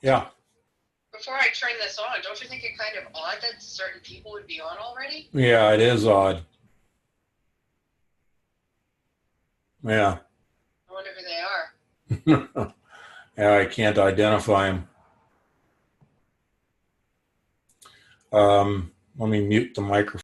Yeah. Before I turn this on, don't you think it kind of odd that certain people would be on already? Yeah, it is odd. Yeah. I wonder who they are. Yeah, I can't identify him. Let me mute the microphone.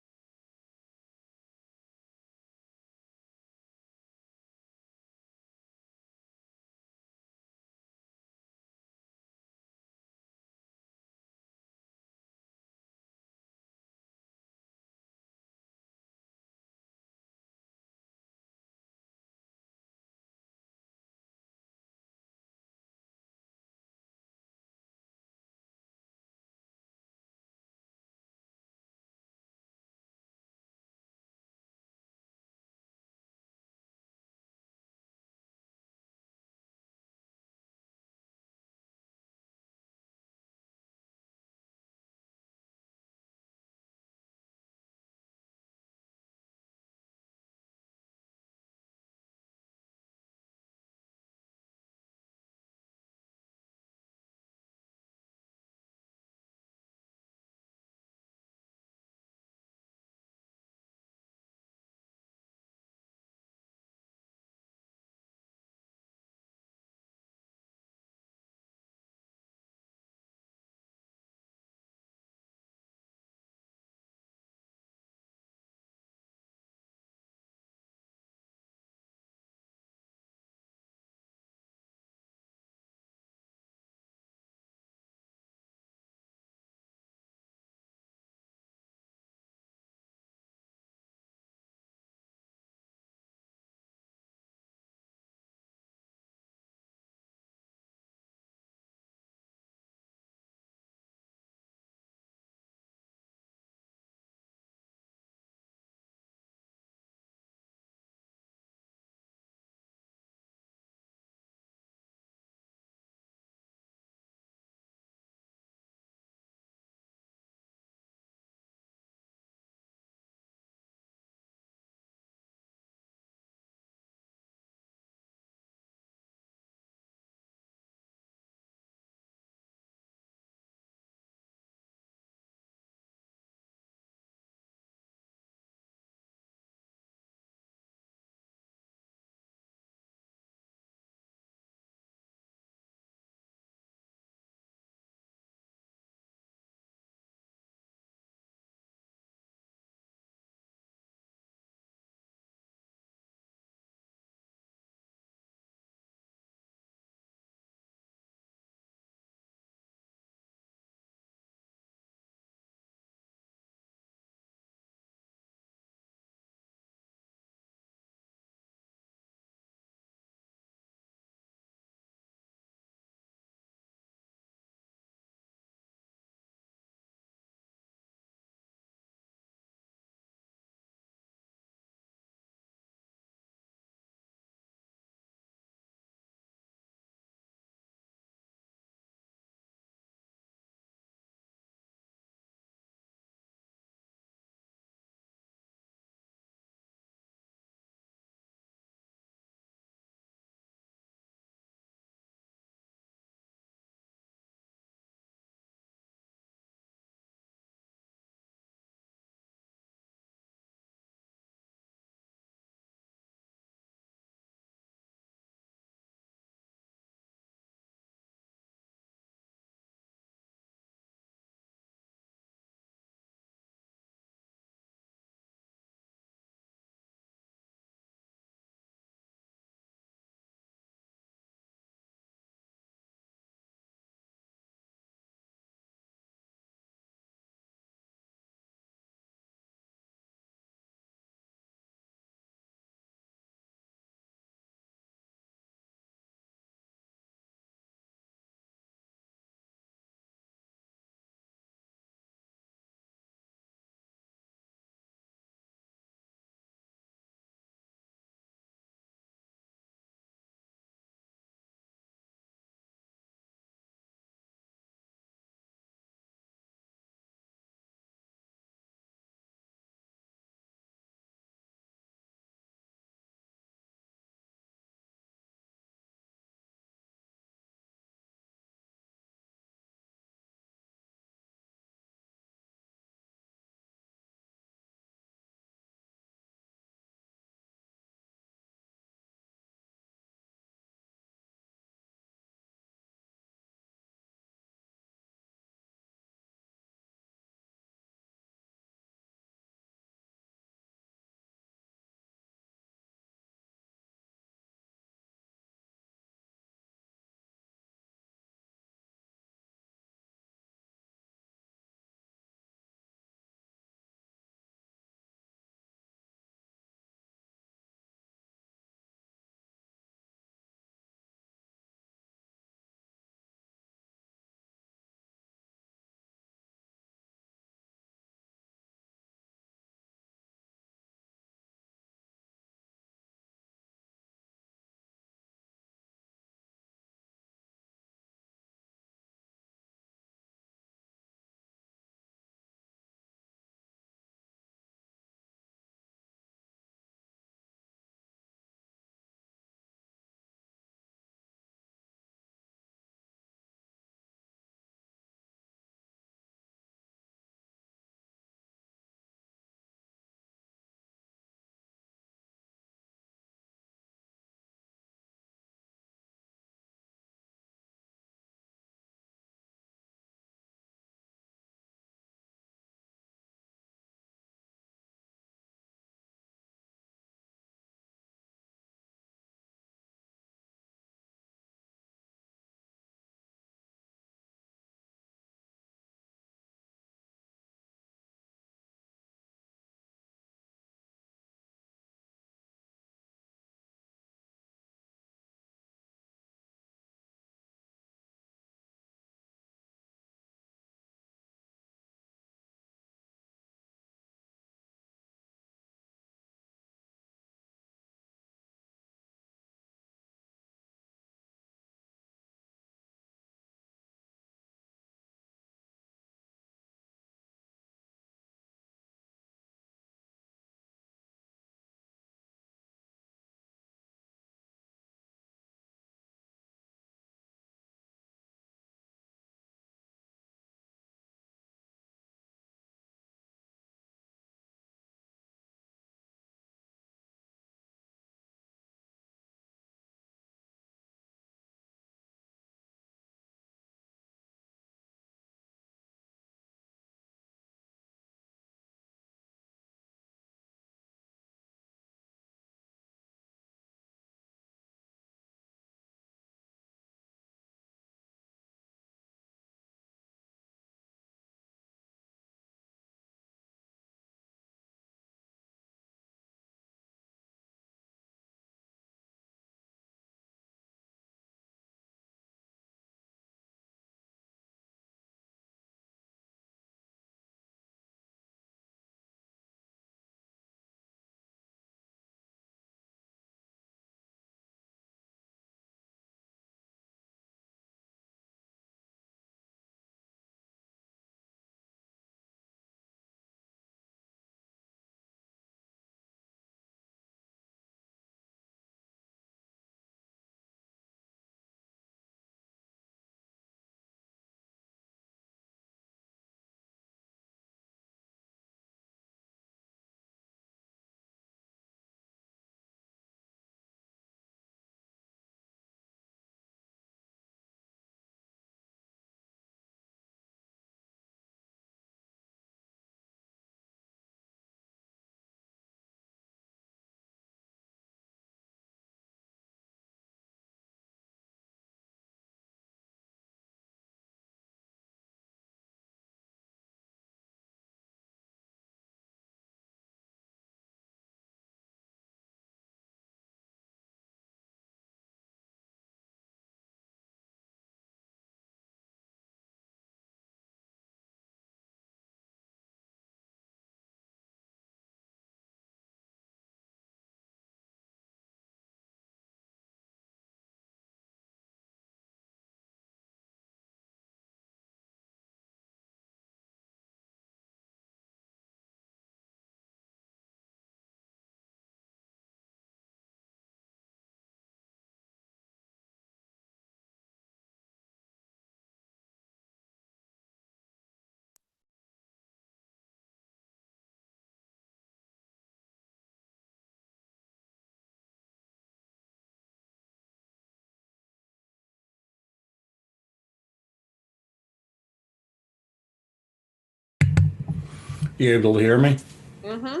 You able to hear me? Mm-hmm.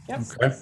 Yep. Okay.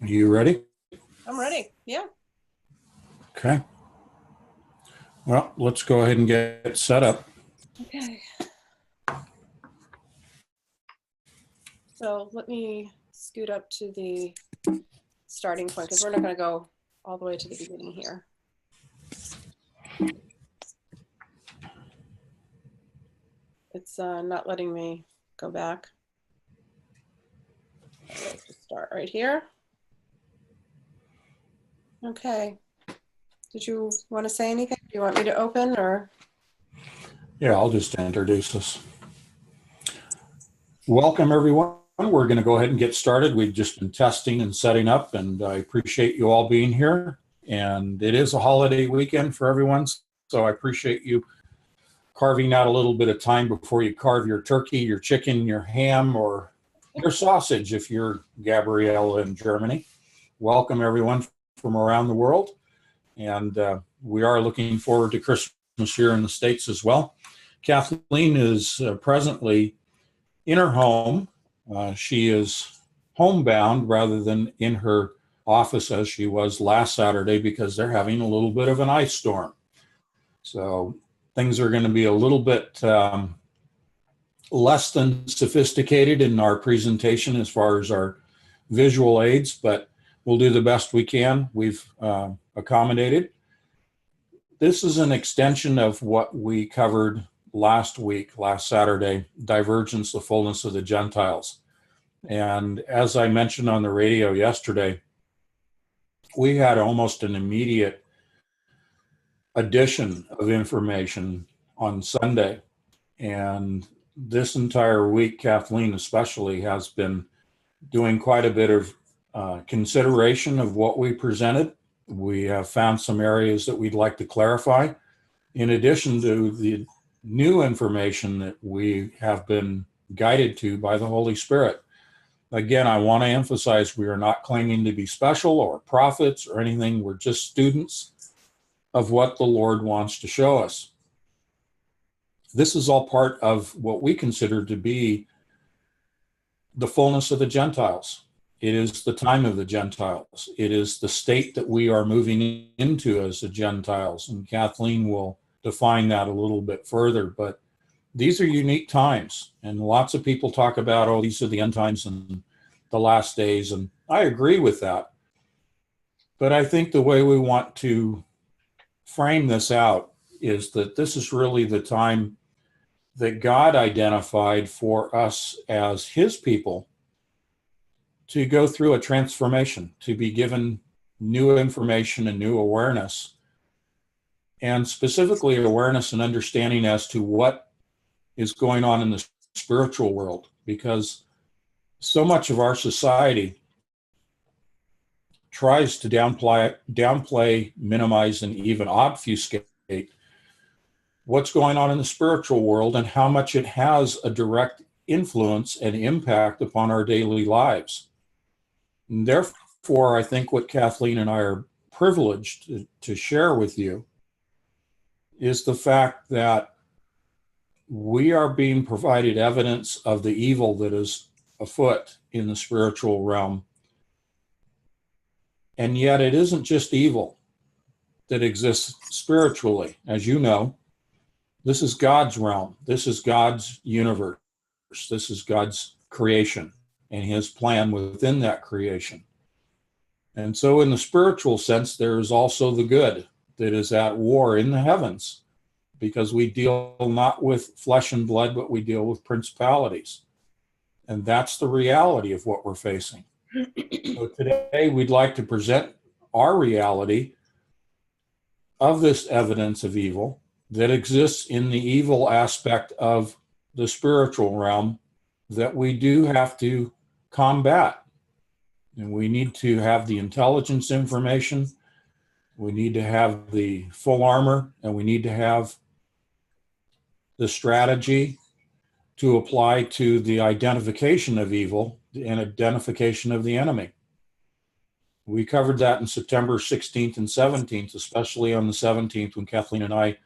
Are you ready? I'm ready. Yeah. Okay. Well, let's go ahead and get set up. Okay. So let me scoot up to the starting point because we're not going to go all the way to the beginning here. It's not letting me go back. Let's just start right here. Okay. Did you want to say anything? Do you want me to open or? Yeah, I'll just introduce us. Welcome, everyone. We're going to go ahead and get started. We've just been testing and setting up, and I appreciate you all being here. And it is a holiday weekend for everyone, so I appreciate you carving out a little bit of time before you carve your turkey, your chicken, your ham, or your sausage if you're Gabrielle in Germany. Welcome, everyone from around the world. And we are looking forward to Christmas here in the States as well. Kathleen is presently in her home. She is homebound rather than in her office as she was last Saturday because they're having a little bit of an ice storm. So things are going to be a little bit less than sophisticated in our presentation as far as our visual aids, but we'll do the best we can. We've accommodated. This is an extension of what we covered last Saturday, Divergence, the fullness of the Gentiles. And as I mentioned on the radio yesterday, we had almost an immediate addition of information on Sunday. And this entire week, Kathleen especially has been doing quite a bit of consideration of what we presented. We have found some areas that we'd like to clarify, in addition to the new information that we have been guided to by the Holy Spirit. Again, I want to emphasize we are not claiming to be special or prophets or anything. We're just students of what the Lord wants to show us. This is all part of what we consider to be the fullness of the Gentiles. It is the time of the Gentiles. It is the state that we are moving into as the Gentiles. And Kathleen will define that a little bit further. But these are unique times, and lots of people talk about, oh, these are the end times and the last days, and I agree with that. But I think the way we want to frame this out is that this is really the time that God identified for us as his people to go through a transformation, to be given new information and new awareness, and specifically awareness and understanding as to what is going on in the spiritual world, because so much of our society tries to downplay, minimize, and even obfuscate what's going on in the spiritual world and how much it has a direct influence and impact upon our daily lives. And therefore, I think what Kathleen and I are privileged to share with you is the fact that we are being provided evidence of the evil that is afoot in the spiritual realm. And yet it isn't just evil that exists spiritually. As you know, this is God's realm. This is God's universe. This is God's creation and his plan within that creation. And so in the spiritual sense, there is also the good that is at war in the heavens, because we deal not with flesh and blood, but we deal with principalities. And that's the reality of what we're facing. So today we'd like to present our reality of this evidence of evil that exists in the evil aspect of the spiritual realm that we do have to combat. And we need to have the intelligence information, we need to have the full armor, and we need to have the strategy to apply to the identification of evil and identification of the enemy. We covered that in September 16th and 17th, especially on the 17th when Kathleen and I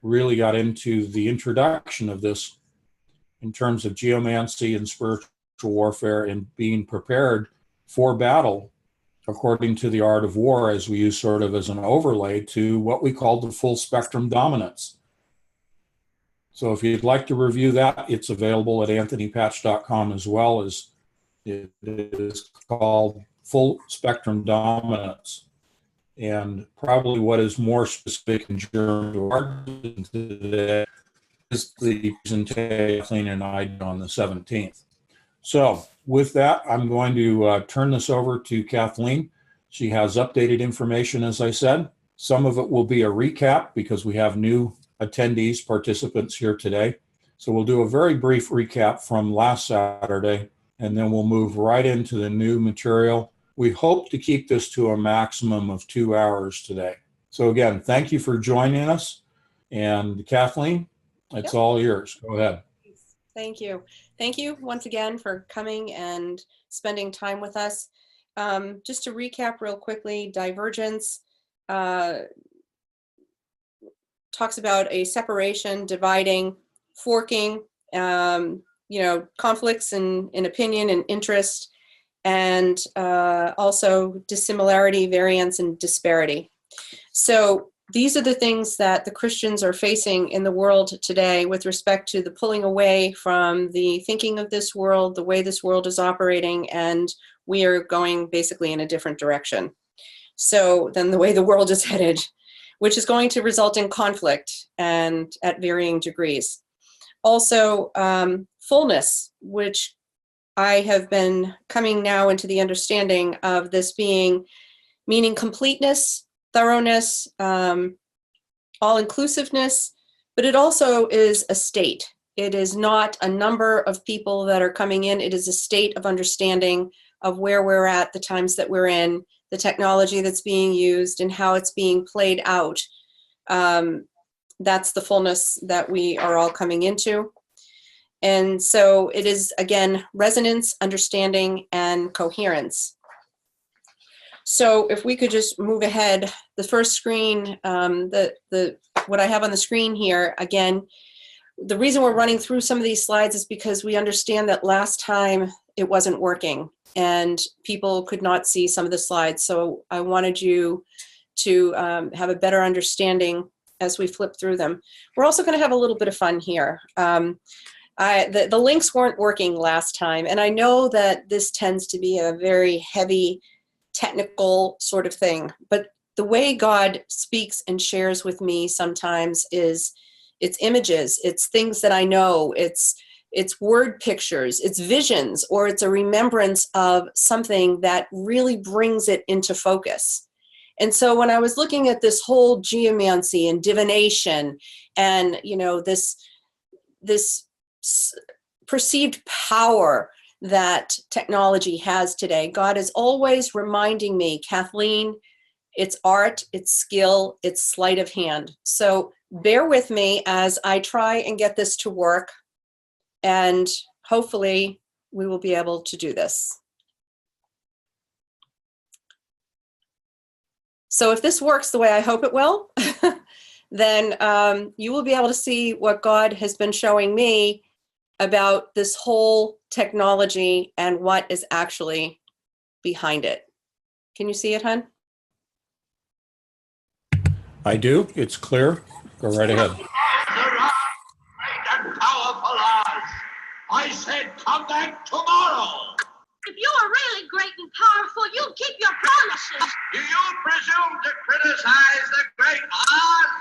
really got into the introduction of this in terms of geomancy and spiritual warfare and being prepared for battle according to the art of war, as we use sort of as an overlay to what we call the full spectrum dominance. So if you'd like to review that, it's available at anthonypatch.com, as well as it is called Full Spectrum Dominance. And probably what is more specific in German to our today is the presentation Kathleen and I did on the 17th. So with that, I'm going to turn this over to Kathleen. She has updated information, as I said. Some of it will be a recap because we have new attendees, participants here today. So we'll do a very brief recap from last Saturday, and then we'll move right into the new material. We hope to keep this to a maximum of 2 hours today. So again, thank you for joining us. And Kathleen, it's all yours. Go ahead. Thank you. Thank you once again for coming and spending time with us. Just to recap real quickly, Divergence talks about a separation, dividing, forking, conflicts in opinion and interest, and also dissimilarity, variance, and disparity. So these are the things that the Christians are facing in the world today with respect to the pulling away from the thinking of this world, the way this world is operating, and we are going basically in a different direction. So then the way the world is headed, which is going to result in conflict and at varying degrees. Also, fullness, which I have been coming now into the understanding of this being, meaning completeness, thoroughness, all-inclusiveness, but it also is a state. It is not a number of people that are coming in. It is a state of understanding of where we're at, the times that we're in, the technology that's being used, and how it's being played out. That's the fullness that we are all coming into. And so it is, again, resonance, understanding, and coherence. So if we could just move ahead, the first screen, what I have on the screen here, again, the reason we're running through some of these slides is because we understand that last time it wasn't working and people could not see some of the slides. So I wanted you to have a better understanding as we flip through them. We're also going to have a little bit of fun here. The links weren't working last time, and I know that this tends to be a very heavy technical sort of thing, but the way God speaks and shares with me sometimes is it's images, it's things that I know, it's word pictures, it's visions, or it's a remembrance of something that really brings it into focus. And so when I was looking at this whole geomancy and divination and, you know, this perceived power that technology has today, God is always reminding me, Kathleen, it's art, it's skill, it's sleight of hand. So bear with me as I try and get this to work, and hopefully we will be able to do this. So if this works the way I hope it will, then you will be able to see what God has been showing me about this whole technology and what is actually behind it. Can you see it, hon? I do. It's clear. Go right ahead. Great and powerful Oz. I said come back tomorrow. If you are really great and powerful, you'll keep your promises. Do you presume to criticize the great Oz?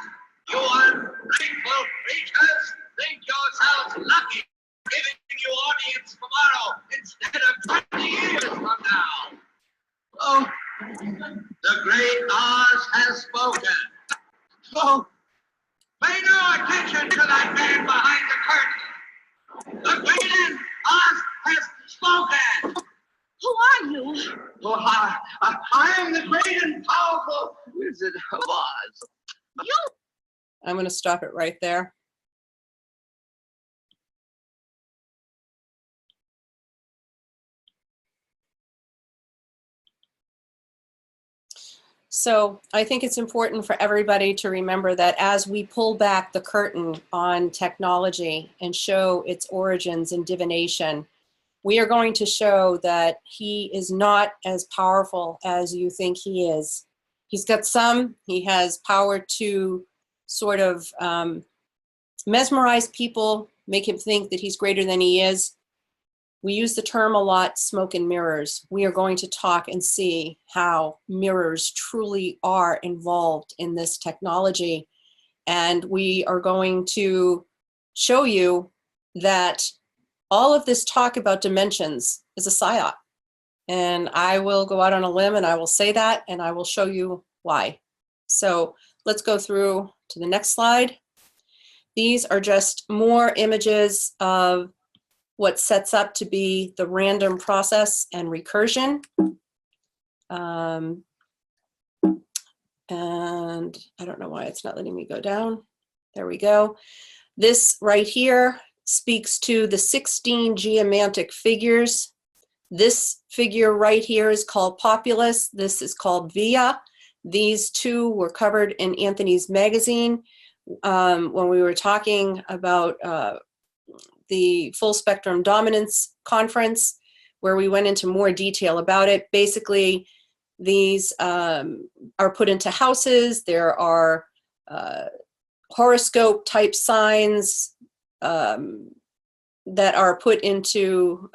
You ungrateful creatures think yourselves lucky giving you audience tomorrow instead of 20 years from now. Oh, the great Oz has spoken. Oh, pay no attention to that man behind the curtain. The great Oz has spoken. Who are you? Well, I am the great and powerful Wizard of Oz. You? I'm going to stop it right there. So I think it's important for everybody to remember that as we pull back the curtain on technology and show its origins in divination, we are going to show that he is not as powerful as you think he is. He has power to sort of mesmerize people, make him think that he's greater than he is. We use the term a lot, smoke and mirrors. We are going to talk and see how mirrors truly are involved in this technology. And we are going to show you that all of this talk about dimensions is a psyop. And I will go out on a limb and I will say that, and I will show you why. So let's go through to the next slide. These are just more images of what sets up to be the random process and recursion. And I don't know why it's not letting me go down. There we go. This right here speaks to the 16 geomantic figures. This figure right here is called Populus. This is called Via. These two were covered in Anthony's magazine when we were talking about the Full Spectrum Dominance Conference, where we went into more detail about it. Basically, these are put into houses. There are horoscope type signs that are put into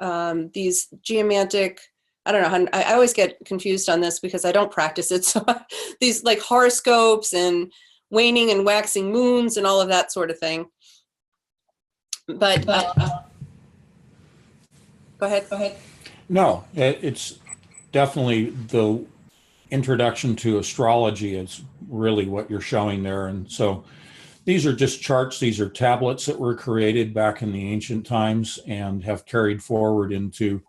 these geomantic, I don't know, I always get confused on this because I don't practice it. So these like horoscopes and waning and waxing moons and all of that sort of thing. But go ahead. No, it's definitely the introduction to astrology is really what you're showing there. And so these are just charts. These are tablets that were created back in the ancient times and have carried forward into,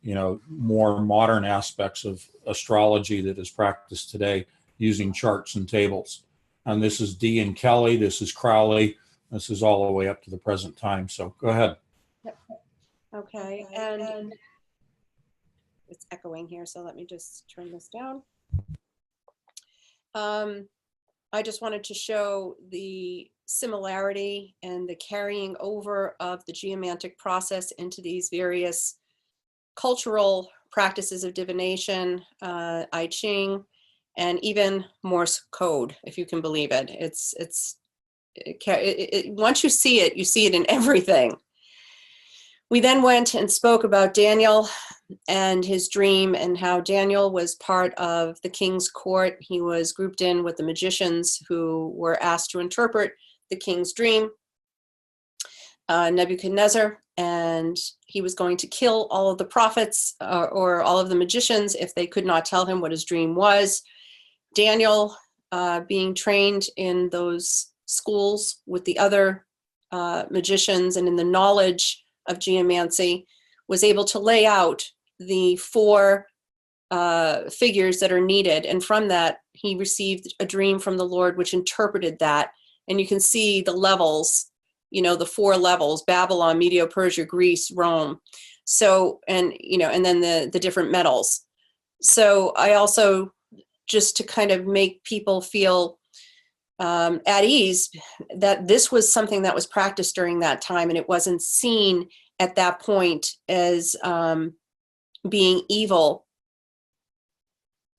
you know, more modern aspects of astrology that is practiced today using charts and tables. And this is Dee and Kelly. This is Crowley. This is all the way up to the present time. So go ahead. Okay, and it's echoing here, so let me just turn this down. I just wanted to show the similarity and the carrying over of the geomantic process into these various cultural practices of divination, I Ching, and even Morse code, if you can believe it. Once you see it in everything. We then went and spoke about Daniel and his dream, and how Daniel was part of the king's court. He was grouped in with the magicians who were asked to interpret the king's dream, Nebuchadnezzar, and he was going to kill all of the prophets or all of the magicians if they could not tell him what his dream was. Daniel, being trained in those schools with the other magicians and in the knowledge of geomancy, was able to lay out the 4 figures that are needed. And from that, he received a dream from the Lord, which interpreted that. And you can see the levels, the 4 levels: Babylon, Medo-Persia, Greece, Rome. So, and then the different metals. So I also, just to kind of make people feel at ease, that this was something that was practiced during that time, and it wasn't seen at that point as being evil.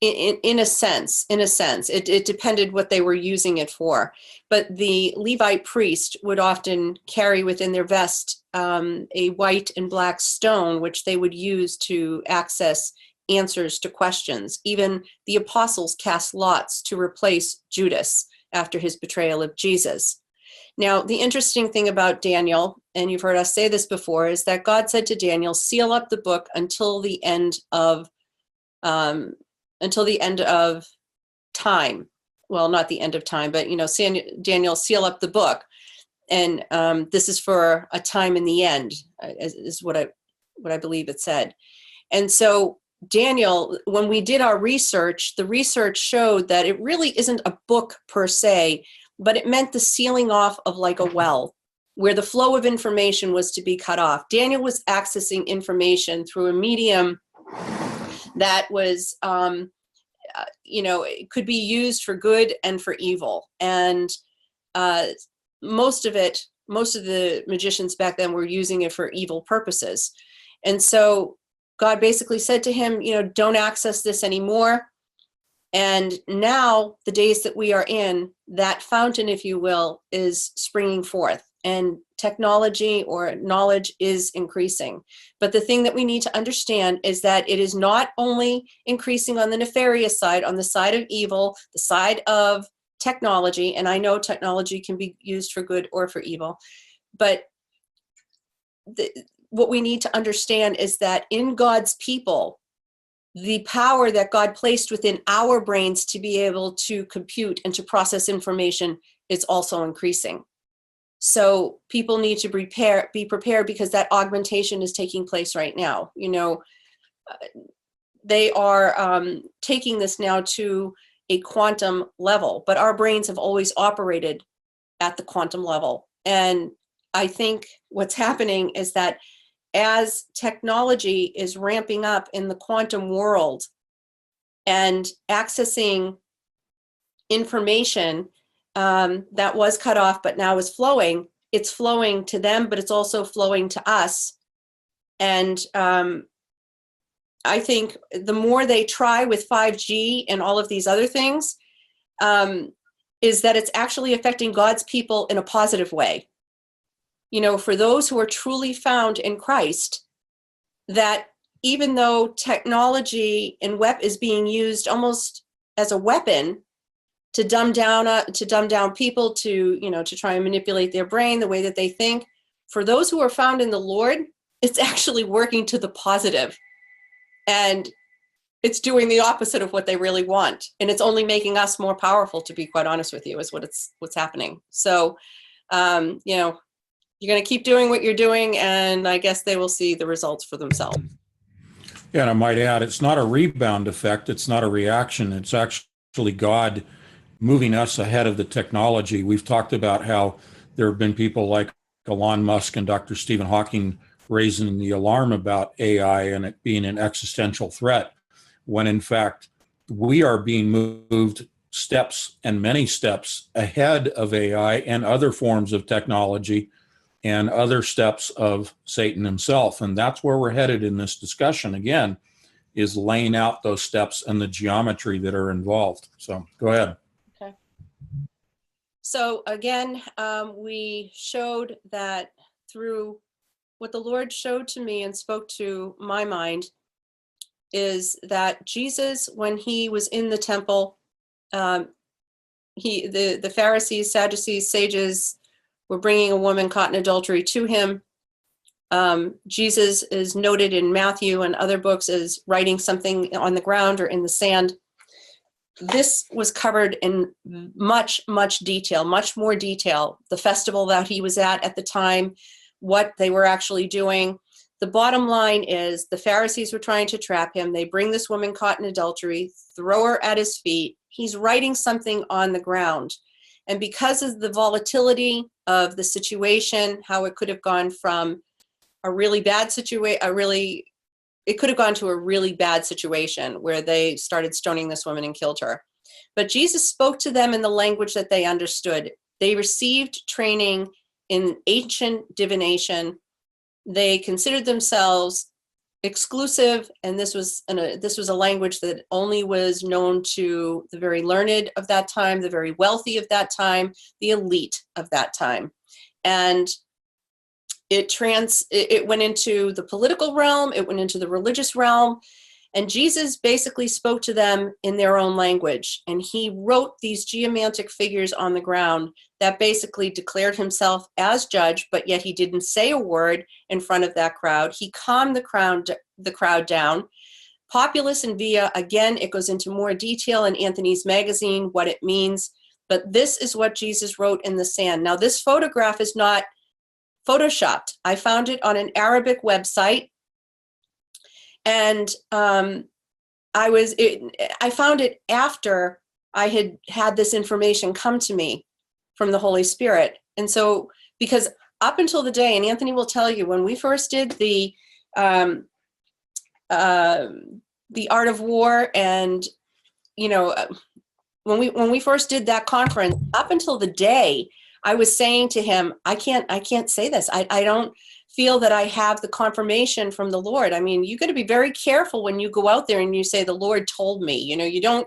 In a sense, it depended what they were using it for. But the Levite priest would often carry within their vest a white and black stone, which they would use to access answers to questions. Even the apostles cast lots to replace Judas after his betrayal of Jesus. Now, the interesting thing about Daniel, and you've heard us say this before, is that God said to Daniel, seal up the book until the end of time. Well, not the end of time, but, Daniel, seal up the book. And this is for a time in the end, is what I believe it said. And so Daniel, when we did our research, the research showed that it really isn't a book per se, but it meant the sealing off of like a well, where the flow of information was to be cut off. Daniel was accessing information through a medium that was, it could be used for good and for evil. And most of the magicians back then were using it for evil purposes. And so God basically said to him, don't access this anymore. And now, the days that we are in, that fountain, if you will, is springing forth, and technology or knowledge is increasing. But the thing that we need to understand is that it is not only increasing on the nefarious side, on the side of evil, the side of technology, and I know technology can be used for good or for evil, but what we need to understand is that in God's people, the power that God placed within our brains to be able to compute and to process information is also increasing. So people need to be prepared, because that augmentation is taking place right now. They are taking this now to a quantum level, but our brains have always operated at the quantum level. And I think what's happening is that as technology is ramping up in the quantum world and accessing information that was cut off but now is flowing, it's flowing to them, but it's also flowing to us. And I think the more they try with 5G and all of these other things, is that it's actually affecting God's people in a positive way. For those who are truly found in Christ, that even though technology and is being used almost as a weapon to dumb down people, to try and manipulate their brain the way that they think, for those who are found in the Lord, it's actually working to the positive, and it's doing the opposite of what they really want, and it's only making us more powerful. To be quite honest with you, is what's happening. So, you're going to keep doing what you're doing, and I guess they will see the results for themselves. Yeah, and I might add, it's not a rebound effect. It's not a reaction. It's actually God moving us ahead of the technology. We've talked about how there have been people like Elon Musk and Dr. Stephen Hawking raising the alarm about AI and it being an existential threat, when in fact we are being moved steps and many steps ahead of AI and other forms of technology and other steps of Satan himself. And that's where we're headed in this discussion. Again, is laying out those steps and the geometry that are involved. So go ahead. Okay. So again, we showed that through what the Lord showed to me and spoke to my mind is that Jesus, when he was in the temple, the Pharisees, Sadducees, sages were bringing a woman caught in adultery to him. Jesus is noted in Matthew and other books as writing something on the ground or in the sand. This was covered in much detail, much more detail. The festival that he was at the time, what they were actually doing. The bottom line is the Pharisees were trying to trap him. They bring this woman caught in adultery, throw her at his feet. He's writing something on the ground. And because of the volatility of the situation, how it could have gone from a really bad situation, it could have gone to a really bad situation where they started stoning this woman and killed her. But Jesus spoke to them in the language that they understood. They received training in ancient divination. They considered themselves exclusive, and this was a language that only was known to the very learned of that time, the very wealthy of that time, the elite of that time. And it went into the political realm, it went into the religious realm, and Jesus basically spoke to them in their own language. And he wrote these geomantic figures on the ground that basically declared himself as judge, but yet he didn't say a word in front of that crowd. He calmed the crowd down. Populus and Via, again, it goes into more detail in Anthony's magazine, what it means. But this is what Jesus wrote in the sand. Now, this photograph is not photoshopped. I found it on an Arabic website, and I found it after I had this information come to me from the Holy Spirit. And so, because up until the day, and Anthony will tell you, when we first did the Art of War, and when we first did that conference, up until the day, I was saying to him, I can't say this. I don't feel that I have the confirmation from the Lord. I mean, you got to be very careful when you go out there and you say, the Lord told me. You don't.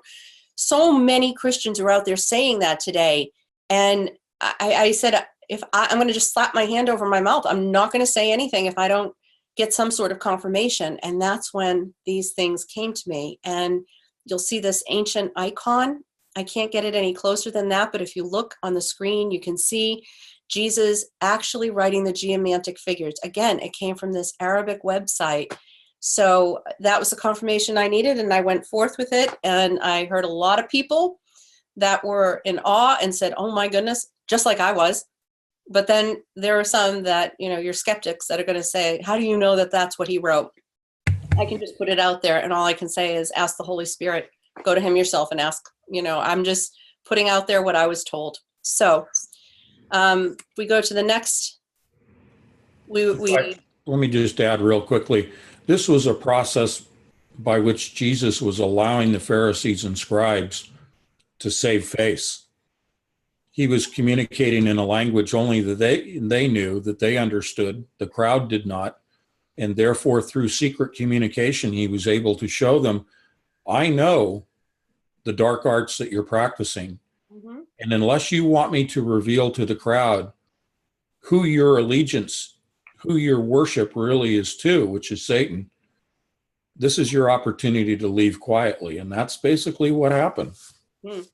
So many Christians are out there saying that today. And I said, I'm going to just slap my hand over my mouth. I'm not going to say anything if I don't get some sort of confirmation. And that's when these things came to me. And you'll see this ancient icon. I can't get it any closer than that, but if you look on the screen, you can see Jesus actually writing the geomantic figures. Again, it came from this Arabic website. So that was the confirmation I needed, and I went forth with it, and I heard a lot of people that were in awe and said, oh my goodness, just like I was. But then there are some that, you're skeptics that are going to say, how do you know that that's what he wrote? I can just put it out there, and all I can say is ask the Holy Spirit. Go to him yourself and ask. I'm just putting out there what I was told. So we go to the next. Let me just add real quickly. This was a process by which Jesus was allowing the Pharisees and scribes to save face. He was communicating in a language only that they knew, that they understood. The crowd did not. And therefore, through secret communication, he was able to show them, I know the dark arts that you're practicing. Mm-hmm. And unless you want me to reveal to the crowd who your allegiance, who your worship really is to, which is Satan, this is your opportunity to leave quietly. And that's basically what happened. Mm.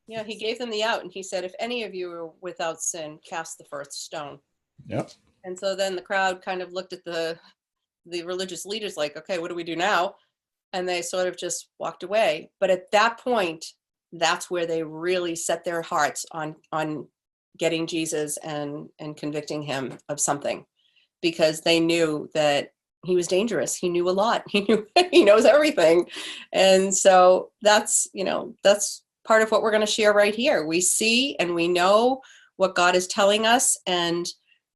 Yeah, he gave them the out, and he said, if any of you are without sin, cast the first stone. Yep. And so then the crowd kind of looked at the religious leaders like, okay, what do we do now? And they sort of just walked away. But at that point, that's where they really set their hearts on getting Jesus and convicting him of something, because they knew that he was dangerous. He knew a lot. He knows everything. And so that's part of what we're going to share right here. We see and we know what God is telling us, and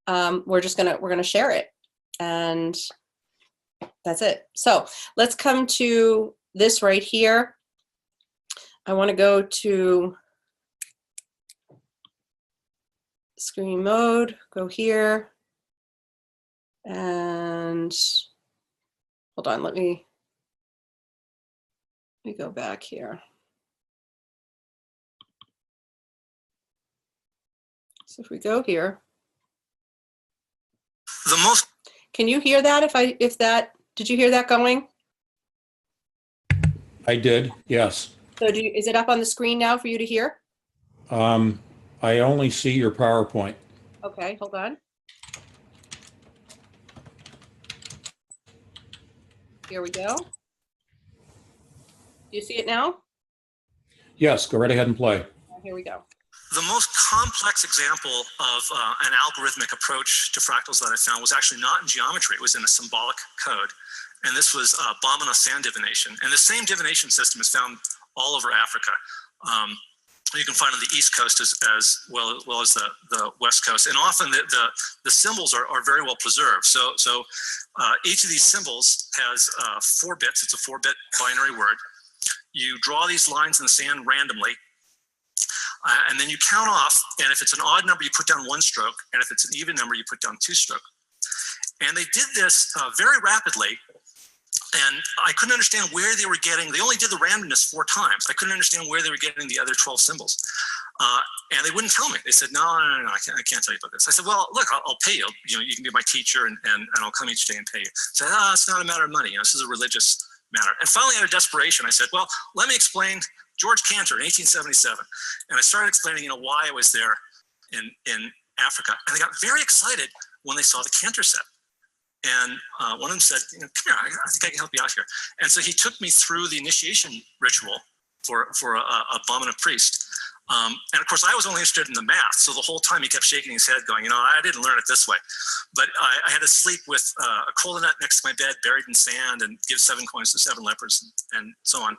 we're going to share it. And that's it. So let's come to this right here. I want to go to screen mode, go here, and hold on, let me me go back here. So if we go here, can you hear that? Did you hear that going? I did, yes. So is it up on the screen now for you to hear? I only see your PowerPoint. Okay, hold on. Here we go. Do you see it now? Yes, go right ahead and play. Here we go. The most complex example of an algorithmic approach to fractals that I found was actually not in geometry. It was in a symbolic code. And this was Bomana sand divination. And the same divination system is found all over Africa. You can find on the East Coast as well as the West Coast. And often the symbols are very well preserved. So each of these symbols has 4 bits. It's a 4-bit binary word. You draw these lines in the sand randomly. And then you count off, and if it's an odd number, you put down 1 stroke, and if it's an even number, you put down 2 stroke. And they did this very rapidly, and I couldn't understand where they were getting, they only did the randomness 4 times. I couldn't understand where they were getting the other 12 symbols. And they wouldn't tell me. They said, no, I can't tell you about this. I said, well, look, I'll pay you. You can be my teacher, and I'll come each day and pay you. I said, it's not a matter of money. This is a religious matter. And finally, out of desperation, I said, well, let me explain George Cantor in 1877. And I started explaining, why I was there in Africa. And they got very excited when they saw the Cantor set. And one of them said, come here, I think I can help you out here. And so he took me through the initiation ritual for a Bomana priest. And of course, I was only interested in the math. So the whole time he kept shaking his head going, I didn't learn it this way. But I had to sleep with a cola nut next to my bed, buried in sand, and give 7 coins to 7 lepers, and so on.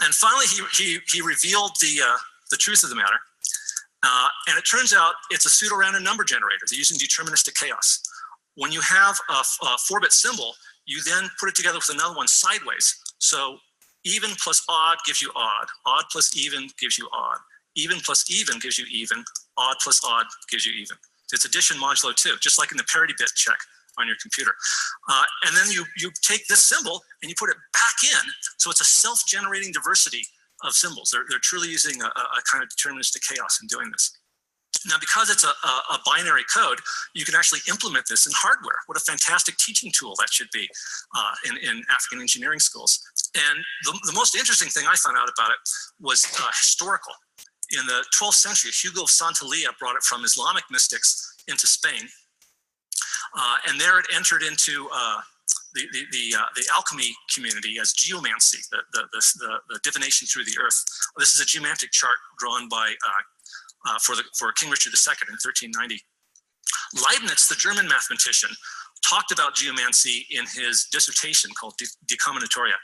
And finally, he revealed the truth of the matter. And it turns out it's a pseudo-random number generator. They're using deterministic chaos. When you have a 4-bit symbol, you then put it together with another one sideways. So even plus odd gives you odd. Odd plus even gives you odd. Even plus even gives you even. Odd plus odd gives you even. It's addition modulo 2, just like in the parity bit check on your computer. And then you take this symbol and you put it back in. So it's a self-generating diversity of symbols. They're truly using a kind of deterministic chaos in doing this. Now, because it's a binary code, you can actually implement this in hardware. What a fantastic teaching tool that should be in African engineering schools. And the most interesting thing I found out about it was historical. In the 12th century, Hugo of Santillana brought it from Islamic mystics into Spain. And there it entered into the alchemy community as geomancy, the divination through the earth. This is a geomantic chart drawn by for King Richard II in 1390. Leibniz, the German mathematician, talked about geomancy in his dissertation called De Combinatoria.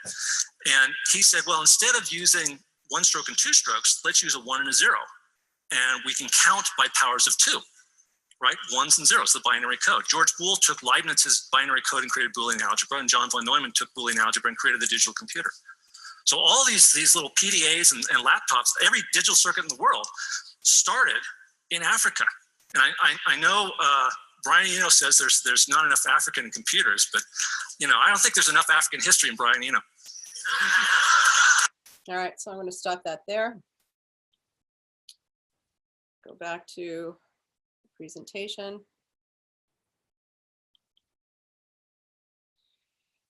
And he said, well, instead of using 1 stroke and 2 strokes, let's use a 1 and a 0. And we can count by powers of 2, right? 1s and 0s, the binary code. George Boole took Leibniz's binary code and created Boolean algebra, and John von Neumann took Boolean algebra and created the digital computer. So all these little PDAs and laptops, every digital circuit in the world started in Africa. And I know Brian Eno says there's not enough African in computers, but I don't think there's enough African history in Brian Eno. All right, so I'm going to stop that there. Go back to the presentation.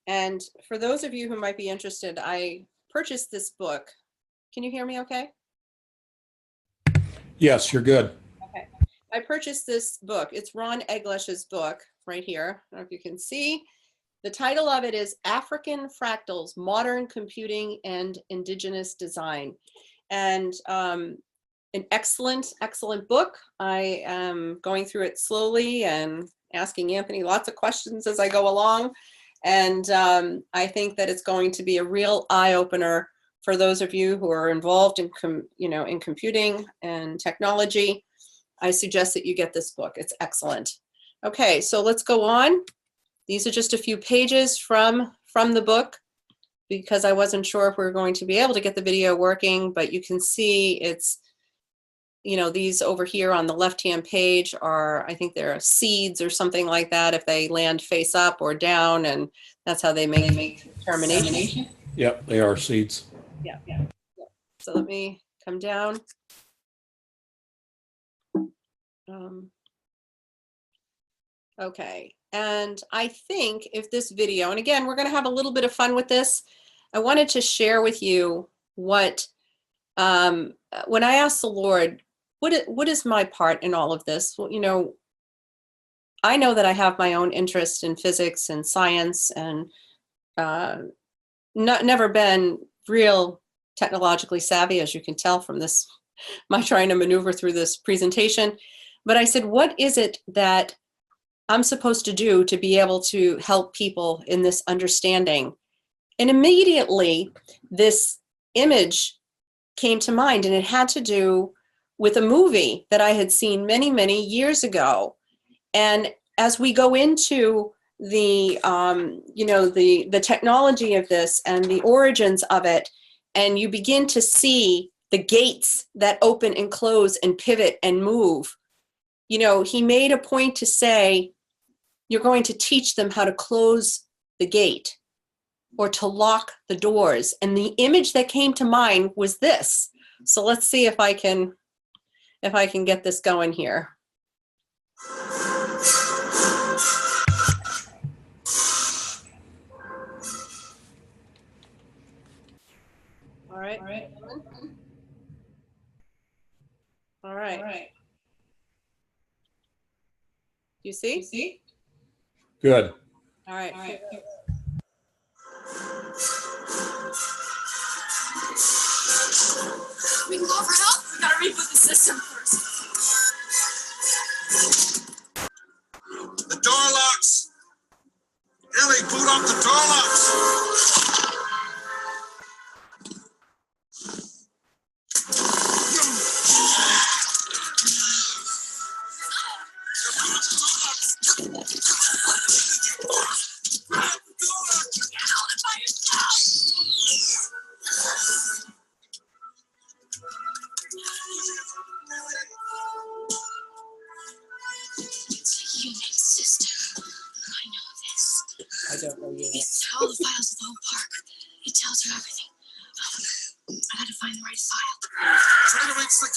And for those of you who might be interested, I purchased this book. Can you hear me okay? Yes, you're good. Okay. I purchased this book. It's Ron Eglish's book right here. I don't know if you can see. The title of it is African Fractals, Modern Computing and Indigenous Design. And an excellent, excellent book. I am going through it slowly and asking Anthony lots of questions as I go along. And I think that it's going to be a real eye-opener for those of you who are involved in, in computing and technology. I suggest that you get this book. It's excellent. Okay, so let's go on. These are just a few pages from the book because I wasn't sure if we were going to be able to get the video working, but you can see it's, these over here on the left-hand page are, I think they're seeds or something like that if they land face up or down, and that's how they make determination. Yep, they are seeds. Yeah. So let me come down. Okay, and I think if this video, and again, we're going to have a little bit of fun with this. I wanted to share with you what, when I asked the Lord, what is my part in all of this? Well, you know, I know that I have my own interest in physics and science, and never been real technologically savvy, as you can tell from this, my trying to maneuver through this presentation. But I said, what is it that I'm supposed to do to be able to help people in this understanding? And immediately this image came to mind, and it had to do with a movie that I had seen many, many years ago. And as we go into the, you know, the technology of this and the origins of it, and you begin to see the gates that open and close and pivot and move, you know, he made a point to say, you're going to teach them how to close the gate or to lock the doors. And the image that came to mind was this. So let's see if I can get this going here. All right. You see? Good. All right. We can call for help. We gotta reboot the system first. The door locks. Ellie, boot up the door locks. It's a Unix system. I know this. I don't know you. It's all the files of the whole park. It tells you everything. I gotta find the right file. Try to reach the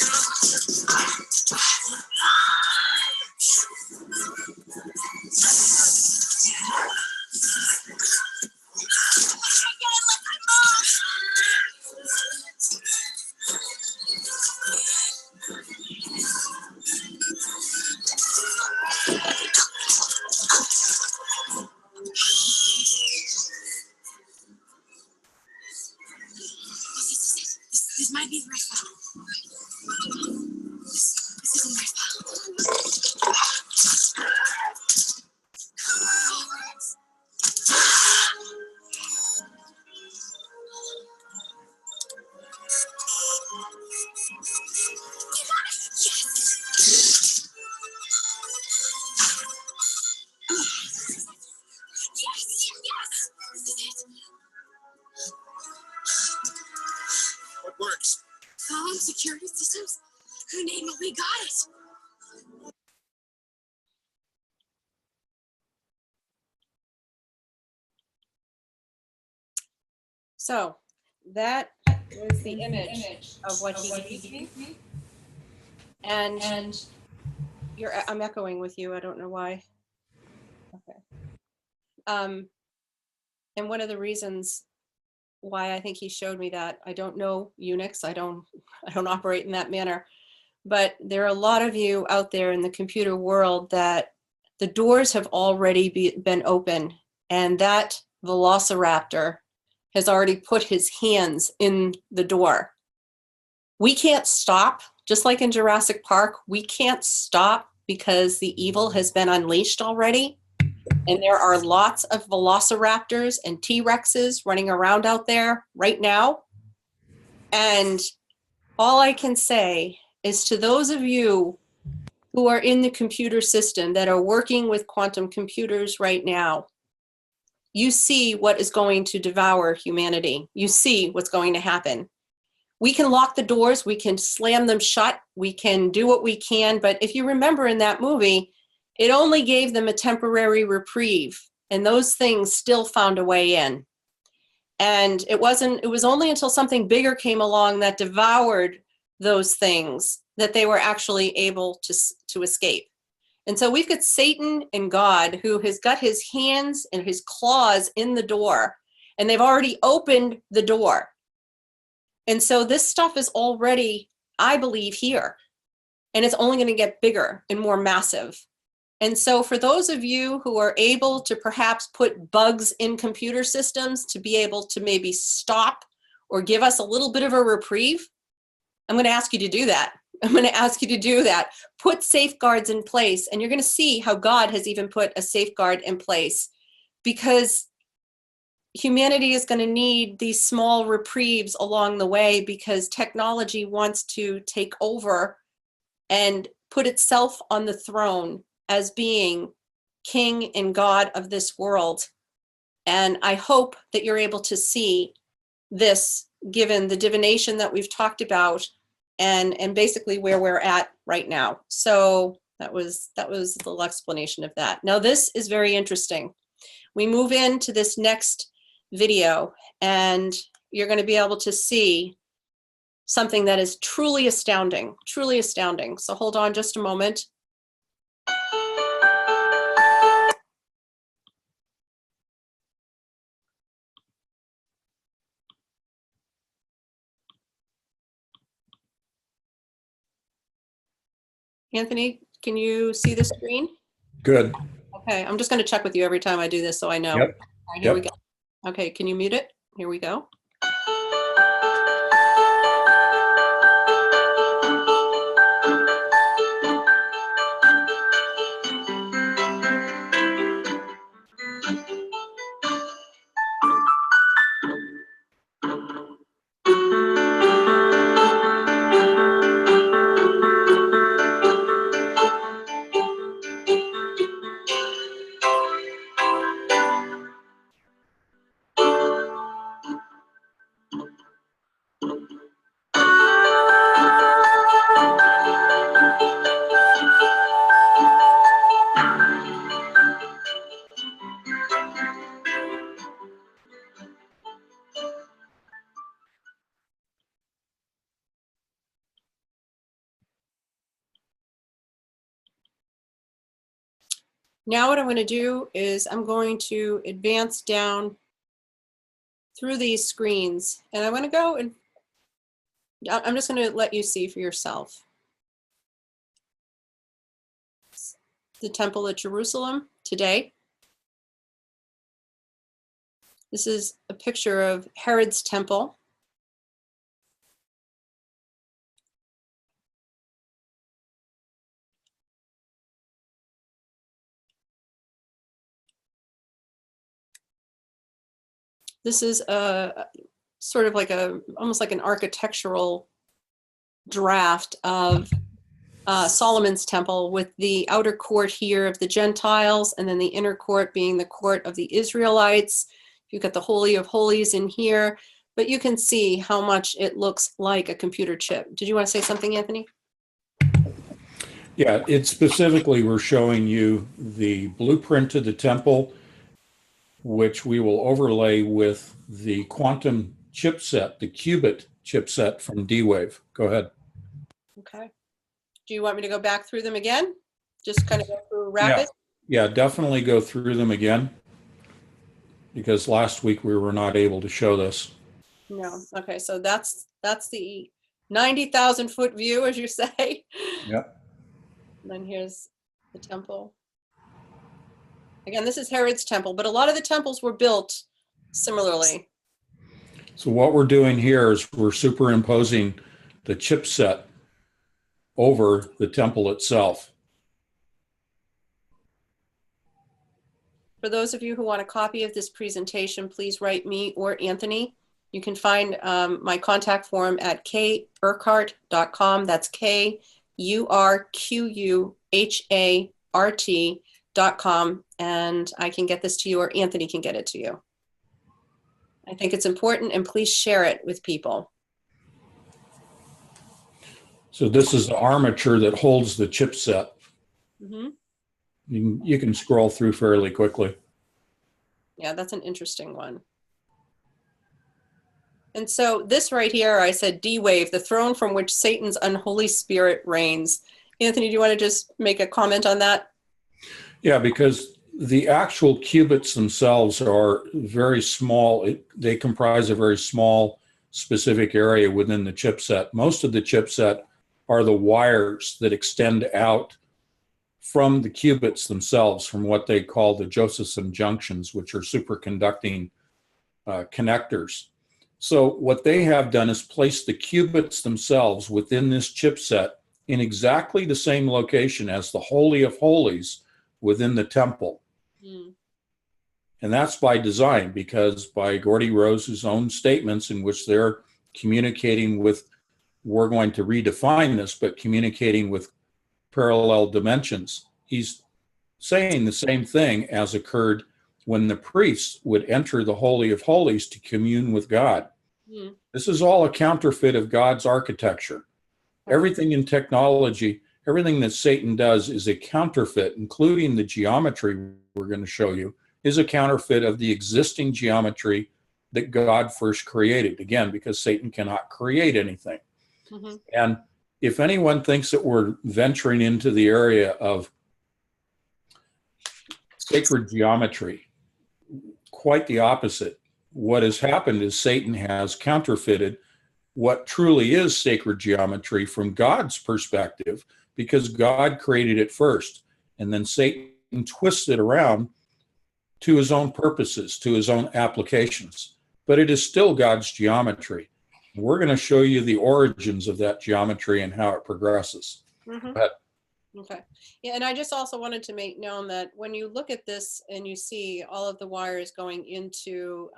This might be the right file. This isn't the right file. Yes! This is it. What works? Following security systems? Who named it? We got it. So that was the image of what he gave me. And I'm echoing with you. I don't know why. Okay. And one of the reasons why I think he showed me that, I don't know Unix. I don't operate in that manner. But there are a lot of you out there in the computer world that the doors have already been open, and that velociraptor has already put his hands in the door. We can't stop, just like in Jurassic Park, we can't stop because the evil has been unleashed already. And there are lots of velociraptors and T-Rexes running around out there right now. And all I can say is to those of you who are in the computer system that are working with quantum computers right now, you see what is going to devour humanity. You see what's going to happen. We can lock the doors, we can slam them shut, we can do what we can, but if you remember in that movie, it only gave them a temporary reprieve, and those things still found a way in. And it was only until something bigger came along that devoured those things that they were actually able to escape. And so we've got Satan and God, who has got his hands and his claws in the door, and they've already opened the door. And so this stuff is already, I believe, here, and it's only going to get bigger and more massive. And so for those of you who are able to perhaps put bugs in computer systems to be able to maybe stop or give us a little bit of a reprieve, I'm going to ask you to do that. I'm going to ask you to do that. Put safeguards in place, and you're going to see how God has even put a safeguard in place, because humanity is going to need these small reprieves along the way, because technology wants to take over and put itself on the throne as being king and God of this world. And I hope that you're able to see this, given the divination that we've talked about, and basically where we're at right now. So that was the little explanation of that. Now this is very interesting. We move into this next video, and you're going to be able to see something that is truly astounding, truly astounding. So hold on just a moment. Anthony, can you see the screen? Good. Okay, I'm just going to check with you every time I do this so I know. Yep. All right, here we go. Okay, can you mute it? Here we go. Now what I'm going to do is I'm going to advance down through these screens, and I'm going to go and I'm just going to let you see for yourself. The Temple at Jerusalem today. This is a picture of Herod's temple. This is a sort of like almost like an architectural draft of Solomon's temple, with the outer court here of the Gentiles, and then the inner court being the court of the Israelites. You've got the Holy of Holies in here, but you can see how much it looks like a computer chip. Did you want to say something, Anthony? Yeah, it's specifically, we're showing you the blueprint to the temple, which we will overlay with the quantum chipset, the qubit chipset from D-Wave. Go ahead. Okay. Do you want me to go back through them again? Just kind of go through rapid? Yeah, definitely go through them again, because last week we were not able to show this. No. Okay, so that's the 90,000 foot view, as you say. Yep. And then here's the temple. Again, this is Herod's temple, but a lot of the temples were built similarly. So what we're doing here is we're superimposing the chipset over the temple itself. For those of you who want a copy of this presentation, please write me or Anthony. You can find my contact form at kurquhart.com. That's KURQUHART.com, and I can get this to you, or Anthony can get it to you. I think it's important, and please share it with people. So this is the armature that holds the chipset. Mm-hmm. You can scroll through fairly quickly. Yeah, that's an interesting one. And so this right here, I said D-wave, the throne from which Satan's unholy spirit reigns. Anthony, do you want to just make a comment on that? Yeah, because the actual qubits themselves are very small. They comprise a very small specific area within the chipset. Most of the chipset are the wires that extend out from the qubits themselves, from what they call the Josephson junctions, which are superconducting connectors. So what they have done is place the qubits themselves within this chipset in exactly the same location as the Holy of Holies within the temple. And that's by design, because by Gordy Rose's own statements in which they're communicating with, we're going to redefine this, but communicating with parallel dimensions. He's saying the same thing as occurred when the priests would enter the Holy of Holies to commune with God. This is all a counterfeit of God's architecture. Everything in technology, everything that Satan does is a counterfeit, including the geometry we're going to show you, is a counterfeit of the existing geometry that God first created. Again, because Satan cannot create anything. And if anyone thinks that we're venturing into the area of sacred geometry, quite the opposite. What has happened is Satan has counterfeited what truly is sacred geometry from God's perspective, because God created it first. And then Satan twists it around to his own purposes, to his own applications. But it is still God's geometry. We're going to show you the origins of that geometry and how it progresses. Okay. Yeah, and I just also wanted to make known that when you look at this and you see all of the wires going into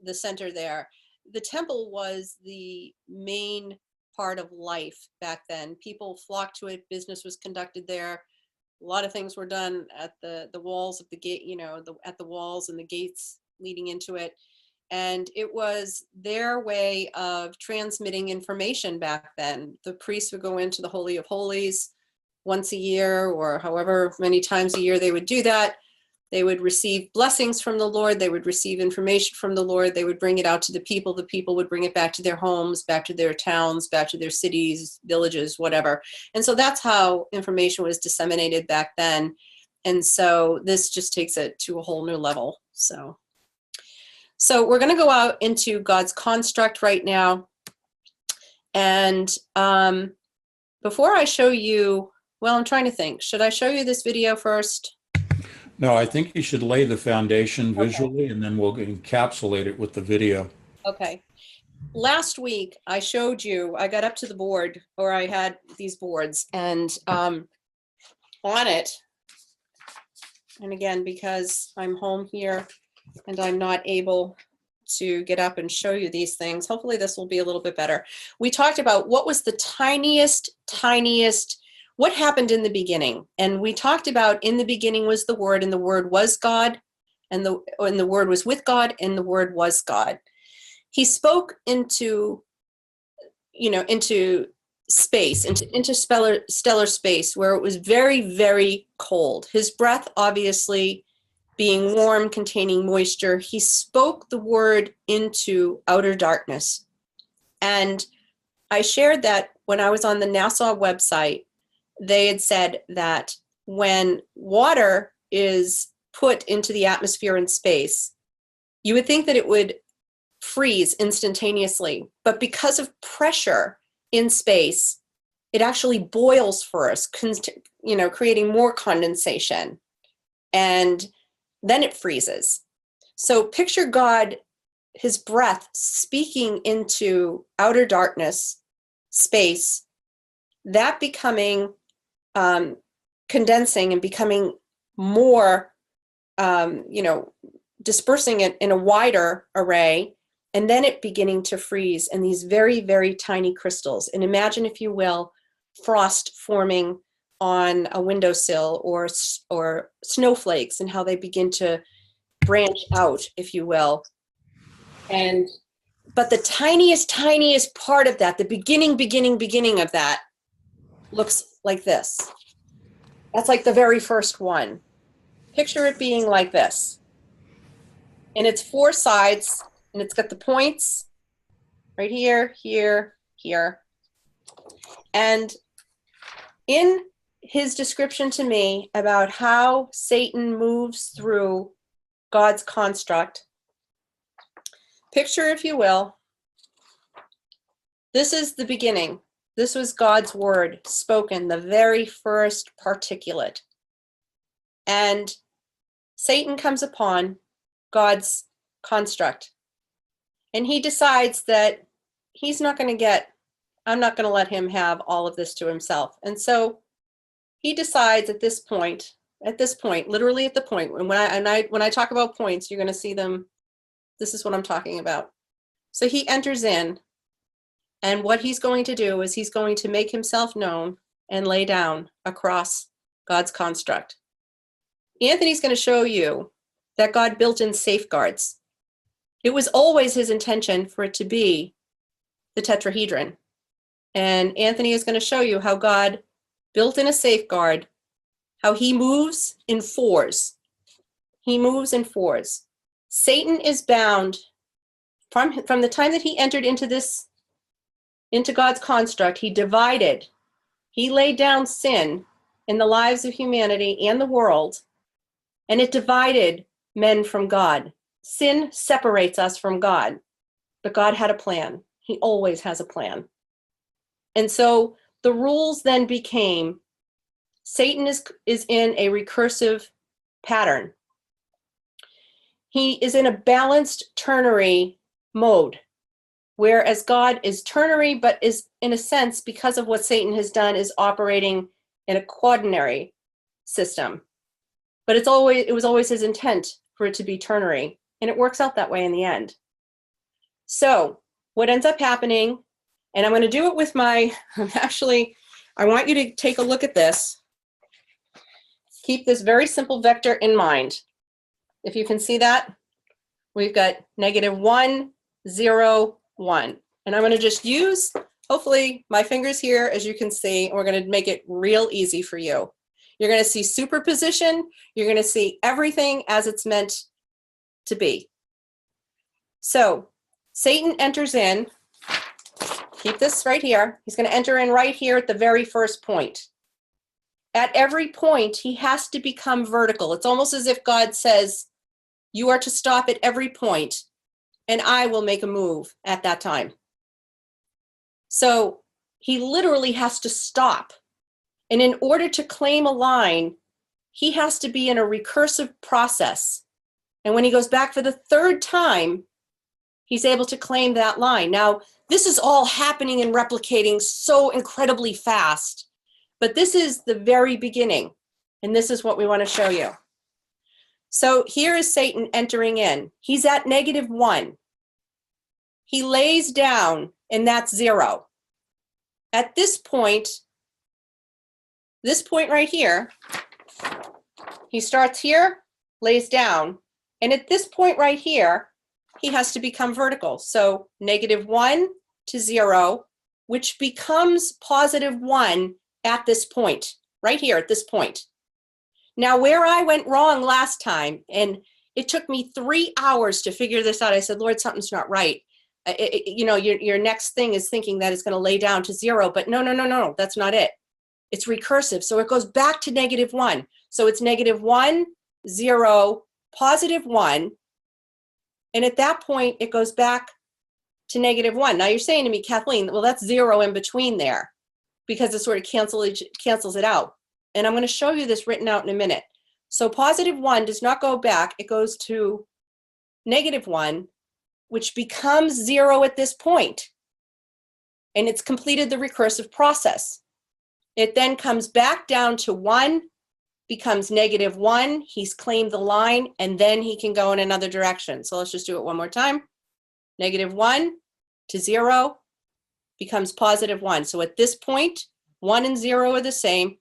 the center there, the temple was the main part of life back then. People flocked to it. Business was conducted there. A lot of things were done at the walls of the gate, you know, at the walls and the gates leading into it. And it was their way of transmitting information back then. The priests would go into the Holy of Holies once a year, or however many times a year they would do that. They would receive blessings from the Lord. They would receive information from the Lord. They would bring it out to the people. The people would bring it back to their homes, back to their towns, back to their cities, villages, whatever. And so that's how information was disseminated back then. And so this just takes it to a whole new level. So we're going to go out into God's construct right now. And before I show you, well, I'm trying to think, should I show you this video first? No, I think you should lay the foundation visually, and then we'll encapsulate it with the video. Okay. Last week, I showed you, I got up to the board, or I had these boards, and on it, and again, because I'm home here and I'm not able to get up and show you these things, hopefully this will be a little bit better. We talked about what was the tiniest, what happened in the beginning. And we talked about in the beginning was the Word, and the Word was God, and the Word was with God, and the Word was God. He spoke into, into space, into interstellar space, where it was very, very cold. His breath, obviously, being warm, containing moisture, he spoke the Word into outer darkness. And I shared that when I was on the NASA website, they had said that when water is put into the atmosphere in space, you would think that it would freeze instantaneously. But because of pressure in space, it actually boils first, creating more condensation. And then it freezes. So picture God, his breath, speaking into outer darkness, space, that becoming condensing and becoming more, dispersing it in a wider array, and then it beginning to freeze in these very, very tiny crystals. And imagine, if you will, frost forming on a windowsill, or snowflakes, and how they begin to branch out, if you will. But the tiniest part of that, the beginning of that, looks like this. That's like the very first one. Picture it being like this. And it's four sides, and it's got the points, right here, here, here. And in his description to me about how Satan moves through God's construct, picture, if you will, this is the beginning. This was God's word spoken, the very first particulate. And Satan comes upon God's construct. And he decides that he's not going to get, I'm not going to let him have all of this to himself. And so he decides at this point, literally at the point, when I talk about points, you're going to see them. This is what I'm talking about. So he enters in, and what he's going to do is he's going to make himself known and lay down across God's construct. Anthony's going to show you that God built in safeguards. It was always his intention for it to be the tetrahedron. And Anthony is going to show you how God built in a safeguard, how he moves in fours. He moves in fours. Satan is bound from the time that he entered into God's construct. He divided, he laid down sin in the lives of humanity and the world, and it divided men from God. Sin separates us from God, but God had a plan. He always has a plan. And so the rules then became, Satan is in a recursive pattern. He is in a balanced ternary mode, whereas God is ternary, but is, in a sense, because of what Satan has done, is operating in a quaternary system. But it was always his intent for it to be ternary, and it works out that way in the end. So what ends up happening, and I'm going to do it with I want you to take a look at this. Keep this very simple vector in mind. If you can see that, we've got -1, 0, 1. And I'm going to just use, hopefully, my fingers here, as you can see, and we're going to make it real easy for you. You're going to see superposition. You're going to see everything as it's meant to be. So Satan enters in. Keep this right here. He's going to enter in right here at the very first point. At every point, he has to become vertical. It's almost as if God says, you are to stop at every point, and I will make a move at that time. So he literally has to stop. And in order to claim a line, he has to be in a recursive process. And when he goes back for the third time, he's able to claim that line. Now, this is all happening and replicating so incredibly fast, but this is the very beginning, and this is what we want to show you. So here is Satan entering in. He's at -1. He lays down, and that's 0. At this point right here, he starts here, lays down, and at this point right here, he has to become vertical. So -1 to 0, which becomes +1 at this point, right here at this point. Now, where I went wrong last time, and it took me 3 hours to figure this out. I said, Lord, something's not right. Your next thing is thinking that it's going to lay down to 0, but no, that's not it. It's recursive, so it goes back to -1. So it's -1, 0, +1, and at that point, it goes back to -1. Now you're saying to me, Kathleen, well, that's 0 in between there, because it sort of cancels it out. And I'm going to show you this written out in a minute. So +1 does not go back. It goes to -1, which becomes 0 at this point. And it's completed the recursive process. It then comes back down to 1, becomes -1. He's claimed the line, and then he can go in another direction. So let's just do it one more time. -1 to 0 becomes +1. So at this point, 1 and 0 are the same.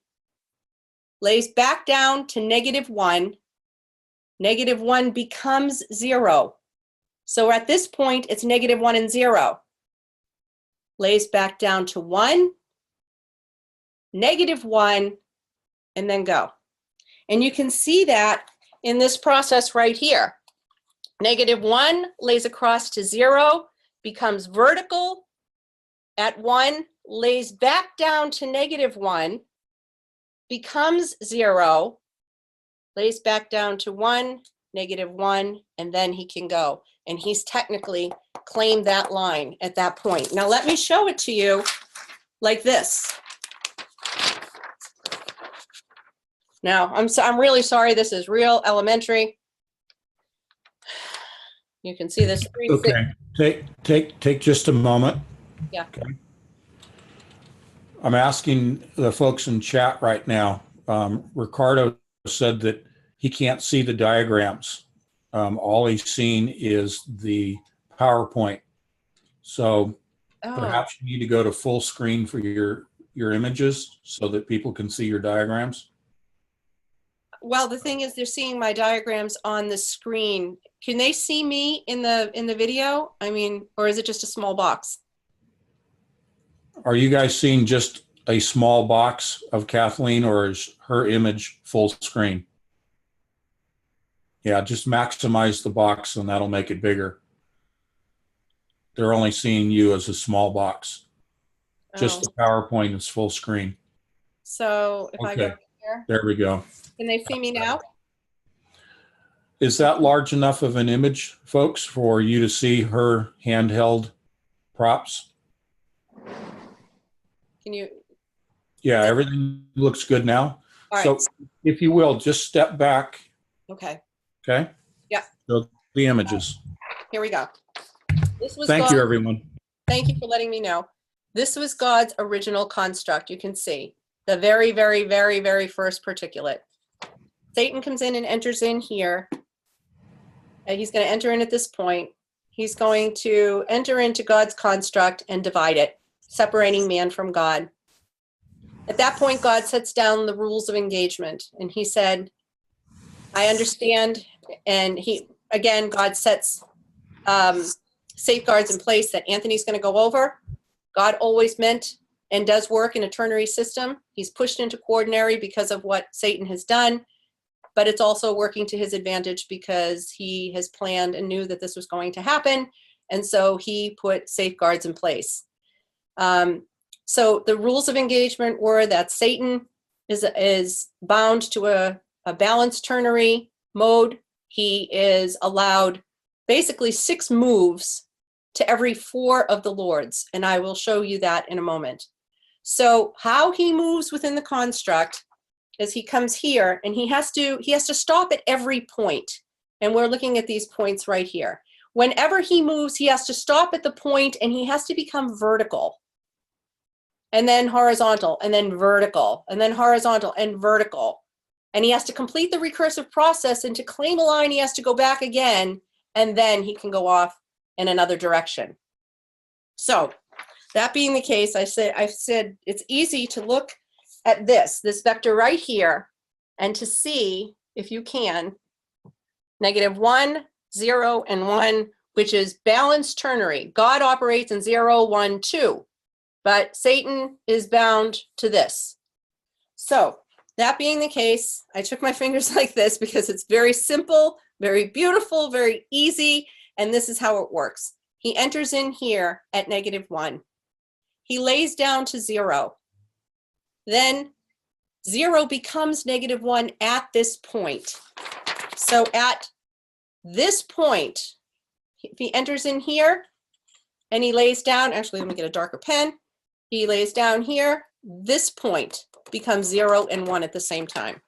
Lays back down to -1. -1 becomes 0. So at this point, it's -1 and 0. Lays back down to 1, -1, and then go. And you can see that in this process right here. -1 lays across to 0, becomes vertical at 1, lays back down to -1, becomes 0, lays back down to 1, -1, and then he can go. And he's technically claimed that line at that point. Now let me show it to you like this. Now, I'm really sorry, this is real elementary. You can see this. Okay, take just a moment. Yeah. Okay. I'm asking the folks in chat right now. Ricardo said that he can't see the diagrams. All he's seen is the PowerPoint. So perhaps you need to go to full screen for your images so that people can see your diagrams. Well, the thing is, they're seeing my diagrams on the screen. Can they see me in the video? I mean, or is it just a small box? Are you guys seeing just a small box of Kathleen, or is her image full screen? Yeah, just maximize the box and that'll make it bigger. They're only seeing you as a small box. Just the PowerPoint is full screen. So if I go here, there we go. Can they see me now? Is that large enough of an image, folks, for you to see her handheld props? Can you? Yeah, everything looks good now. All right. So if you will, just step back. Okay. Okay? Yeah. So the images. Here we go. This was Thank you, everyone. Thank you for letting me know. This was God's original construct. You can see the very, very, very, very first particulate. Satan comes in and enters in here. And he's going to enter in at this point. He's going to enter into God's construct and divide it, separating man from God. At that point, God sets down the rules of engagement. And he said, I understand. And God sets safeguards in place that Anthony's going to go over. God always meant and does work in a ternary system. He's pushed into quaternary because of what Satan has done, but it's also working to his advantage because he has planned and knew that this was going to happen. And so he put safeguards in place. So the rules of engagement were that Satan is bound to a balanced ternary mode. He is allowed basically 6 moves to every 4 of the lords. And I will show you that in a moment. So how he moves within the construct is he comes here and he has to stop at every point. And we're looking at these points right here. Whenever he moves, he has to stop at the point and he has to become vertical. And then horizontal, and then vertical, and then horizontal and vertical. And he has to complete the recursive process, and to claim a line, he has to go back again, and then he can go off in another direction. So that being the case, I've said it's easy to look at this vector right here, and to see, if you can, -1, 0, and 1, which is balanced ternary. God operates in 0, 1, 2. But Satan is bound to this. So that being the case, I took my fingers like this because it's very simple, very beautiful, very easy, and this is how it works. He enters in here at -1. He lays down to 0. Then 0 becomes -1 at this point. So at this point, if he enters in here and he lays down, actually, let me get a darker pen. He lays down here, this point becomes 0 and 1 at the same time.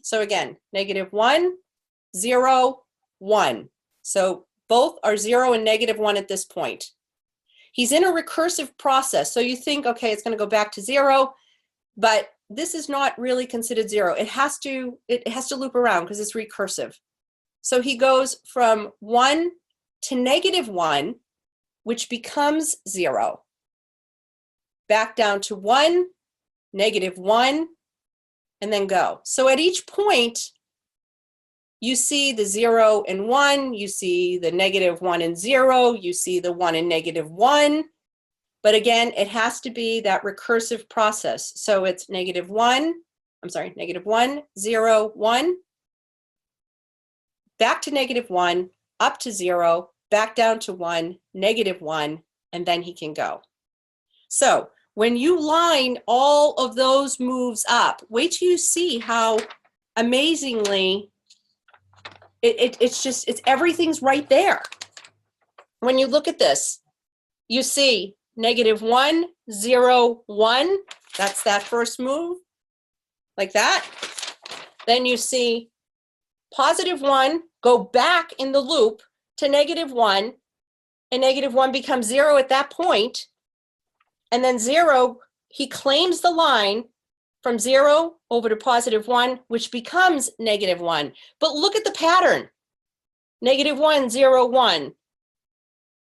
So again, -1, 0, 1. So both are 0 and -1 at this point. He's in a recursive process. So you think, okay, it's going to go back to 0, but this is not really considered 0. It has to loop around because it's recursive. So he goes from 1 to -1, which becomes 0. Back down to 1, -1, and then go. So at each point, you see the 0 and 1, you see the -1 and 0, you see the 1 and -1. But again, it has to be that recursive process. So it's -1, 0, 1, back to -1, up to 0, back down to 1, -1, and then he can go. So when you line all of those moves up, wait till you see how amazingly it's everything's right there. When you look at this, you see -1, 0, 1. That's that first move, like that. Then you see +1, go back in the loop to -1, and -1 becomes 0 at that point. And then 0, he claims the line from 0 over to +1, which becomes -1. But look at the pattern. -1, 0, 1.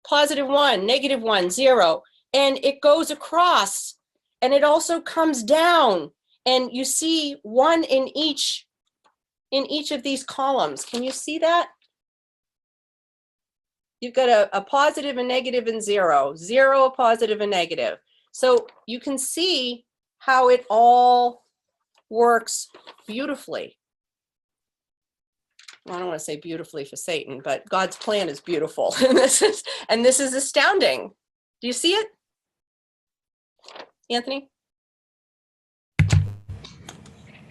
+1, -1, 0. And it goes across, and it also comes down. And you see 1 in each of these columns. Can you see that? You've got a positive, a negative, and 0. 0, a positive, a negative. So you can see how it all works beautifully. Well, I don't want to say beautifully for Satan, but God's plan is beautiful. And this is astounding. Do you see it, Anthony?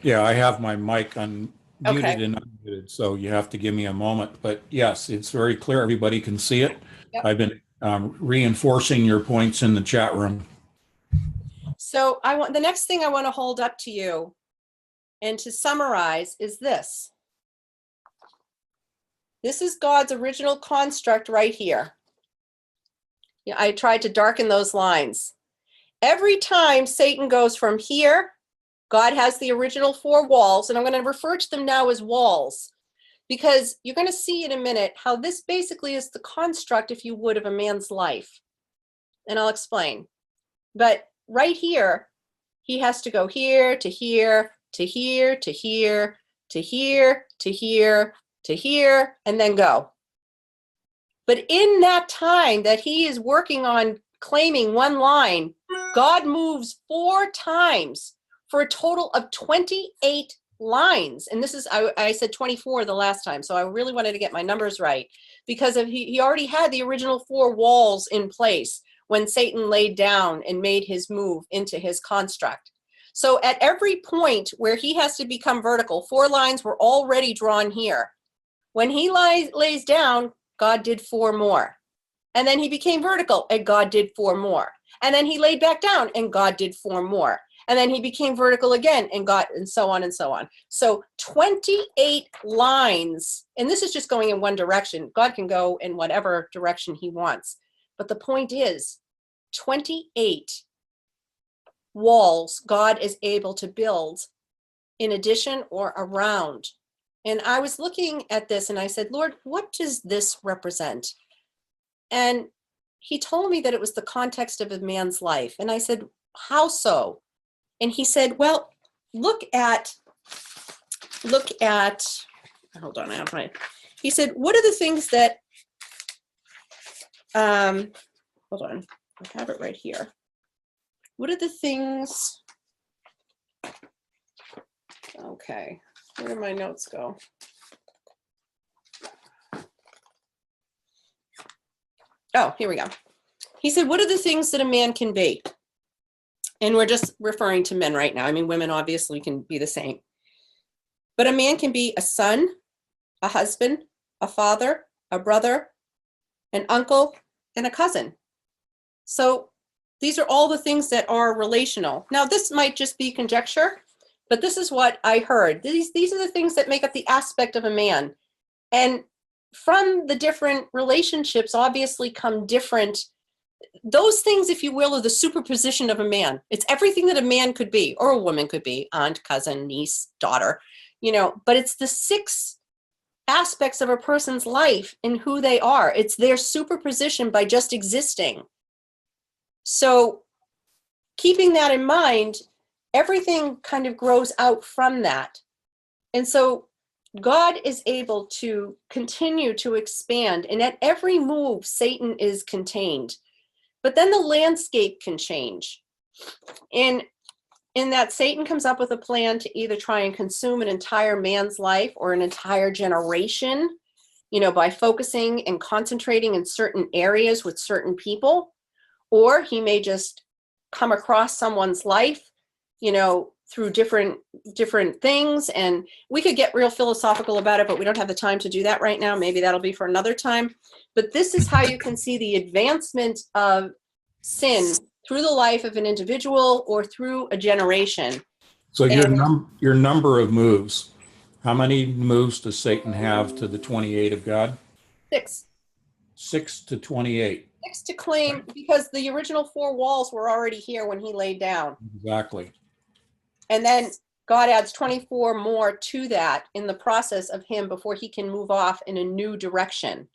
Yeah, I have my mic unmuted Okay. and unmuted, so you have to give me a moment. But yes, it's very clear. Everybody can see it. Yep. I've been reinforcing your points in the chat room. So the next thing I want to hold up to you and to summarize is this. This is God's original construct right here. Yeah, I tried to darken those lines. Every time Satan goes from here, God has the original 4 walls, and I'm going to refer to them now as walls, because you're going to see in a minute how this basically is the construct, if you would, of a man's life. And I'll explain. But right here, he has to go here to here to here to here to here to here to here, and then go. But in that time that he is working on claiming 1 line, God moves 4 times for a total of 28 lines. And this is, I said 24 the last time, so I really wanted to get my numbers right, because he already had the original 4 walls in place when Satan laid down and made his move into his construct. So at every point where he has to become vertical, 4 lines were already drawn here. When he lays down, God did 4 more. And then he became vertical, and God did 4 more. And then he laid back down, and God did 4 more. And then he became vertical again, and God, and so on and so on. So 28 lines, and this is just going in one direction. God can go in whatever direction he wants. But the point is, 28 walls God is able to build in addition or around. And I was looking at this and I said, Lord, what does this represent? And he told me that it was the context of a man's life. And I said, how so? And he said, well, look at, hold on, I have my, he said, what are the things that, hold on, I have it right here. What are the things, okay, where did my notes go? Oh, here we go. He said, what are the things that a man can be? And we're just referring to men right now. I mean, women obviously can be the same. But a man can be a son, a husband, a father, a brother, an uncle, and a cousin. So these are all the things that are relational. Now, this might just be conjecture, but this is what I heard. These are the things that make up the aspect of a man. And from the different relationships obviously come different, those things, if you will, are the superposition of a man. It's everything that a man could be, or a woman could be, aunt, cousin, niece, daughter, you know, but it's the 6 aspects of a person's life and who they are. It's their superposition by just existing. So keeping that in mind, everything kind of grows out from that. And so God is able to continue to expand, and at every move, Satan is contained. But then the landscape can change. And in that, Satan comes up with a plan to either try and consume an entire man's life or an entire generation. by focusing and concentrating in certain areas with certain people, or he may just come across someone's life, through different things. And we could get real philosophical about it, but we don't have the time to do that right now. Maybe that'll be for another time. But this is how you can see the advancement of sin through the life of an individual or through a generation. So your number of moves, how many moves does Satan have to the 28 of God? 6. 6 to 28. 6 to claim, because the original 4 walls were already here when he laid down. Exactly. And then God adds 24 more to that in the process of him before he can move off in a new direction.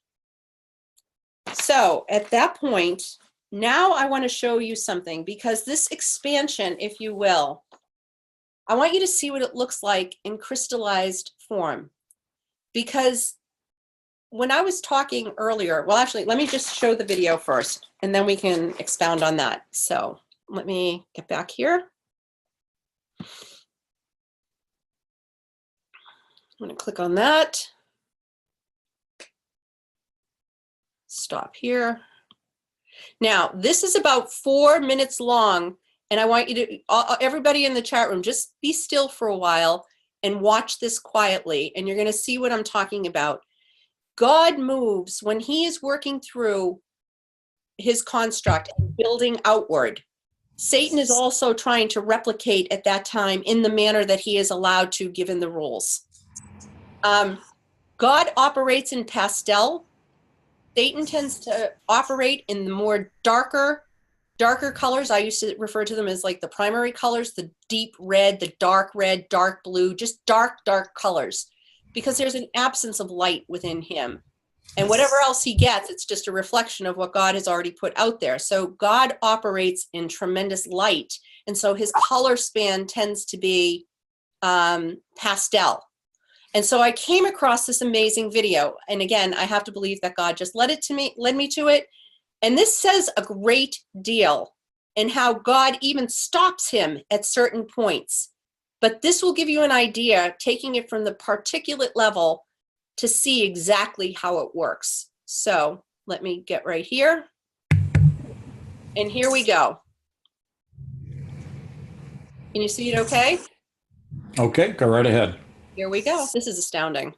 So at that point, now I want to show you something, because this expansion, if you will, I want you to see what it looks like in crystallized form. Because when I was talking earlier, well, actually, let me just show the video first, and then we can expound on that. So let me get back here. I'm going to click on that. Stop here. Now, this is about 4 minutes long, and I want you to, everybody in the chat room, just be still for a while and watch this quietly, and you're going to see what I'm talking about. God moves when he is working through his construct and building outward. Satan is also trying to replicate at that time in the manner that he is allowed to, given the rules. God operates in pastel. Satan tends to operate in the more darker colors. I used to refer to them as like the primary colors, the deep red, dark blue, just dark colors, because there's an absence of light within him. And whatever else he gets, it's just a reflection of what God has already put out there. So God operates in tremendous light. And so his color span tends to be pastel. And so I came across this amazing video. And again, I have to believe that God just led me to it. And this says a great deal in how God even stops him at certain points. But this will give you an idea, taking it from the particulate level, to see exactly how it works. So let me get right here. And here we go. Can you see it okay? Okay, go right ahead. Here we go. This is astounding.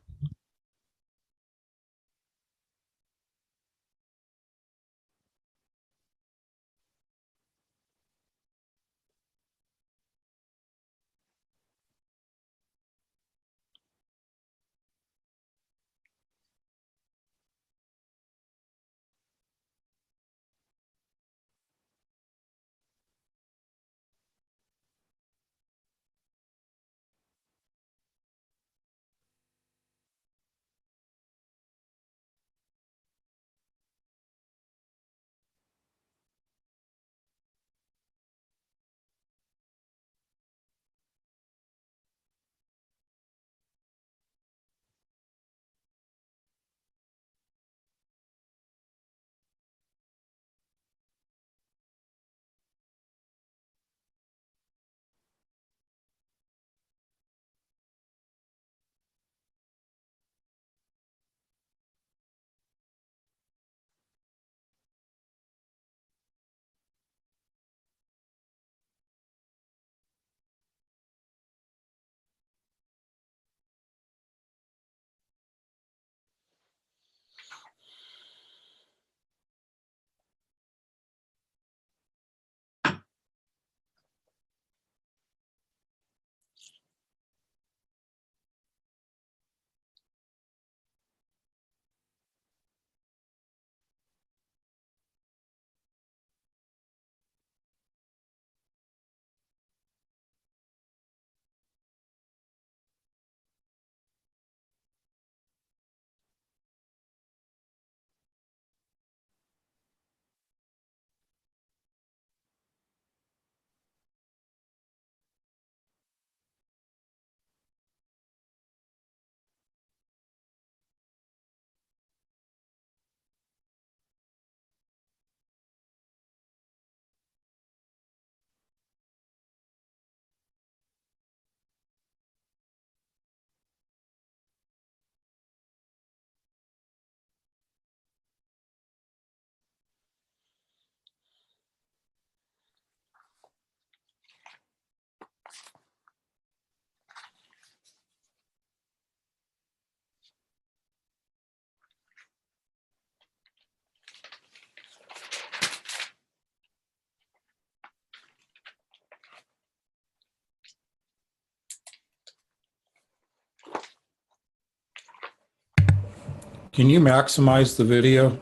Can you maximize the video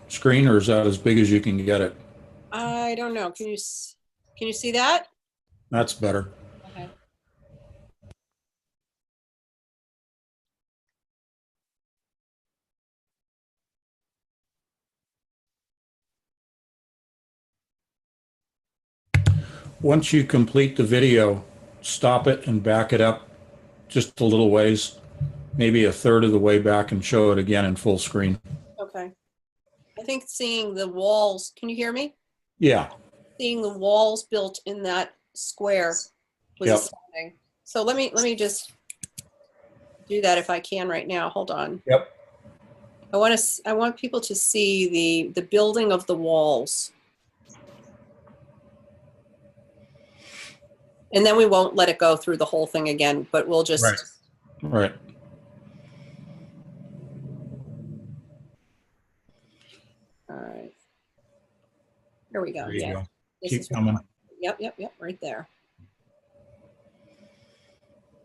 screen, or is that as big as you can get it? I don't know. Can you see that? That's better. Okay. Once you complete the video, stop it and back it up just a little ways, maybe a third of the way back, and show it again in full screen. Okay. I think seeing the walls, can you hear me? Yeah. Seeing the walls built in that square was Yep. astounding. So let me just do that if I can right now. Hold on. Yep. I want people to see the building of the walls. And then we won't let it go through the whole thing again, but we'll just Right. all right. Here we go. There you Yeah. go. This Keep is coming. Yep, right there.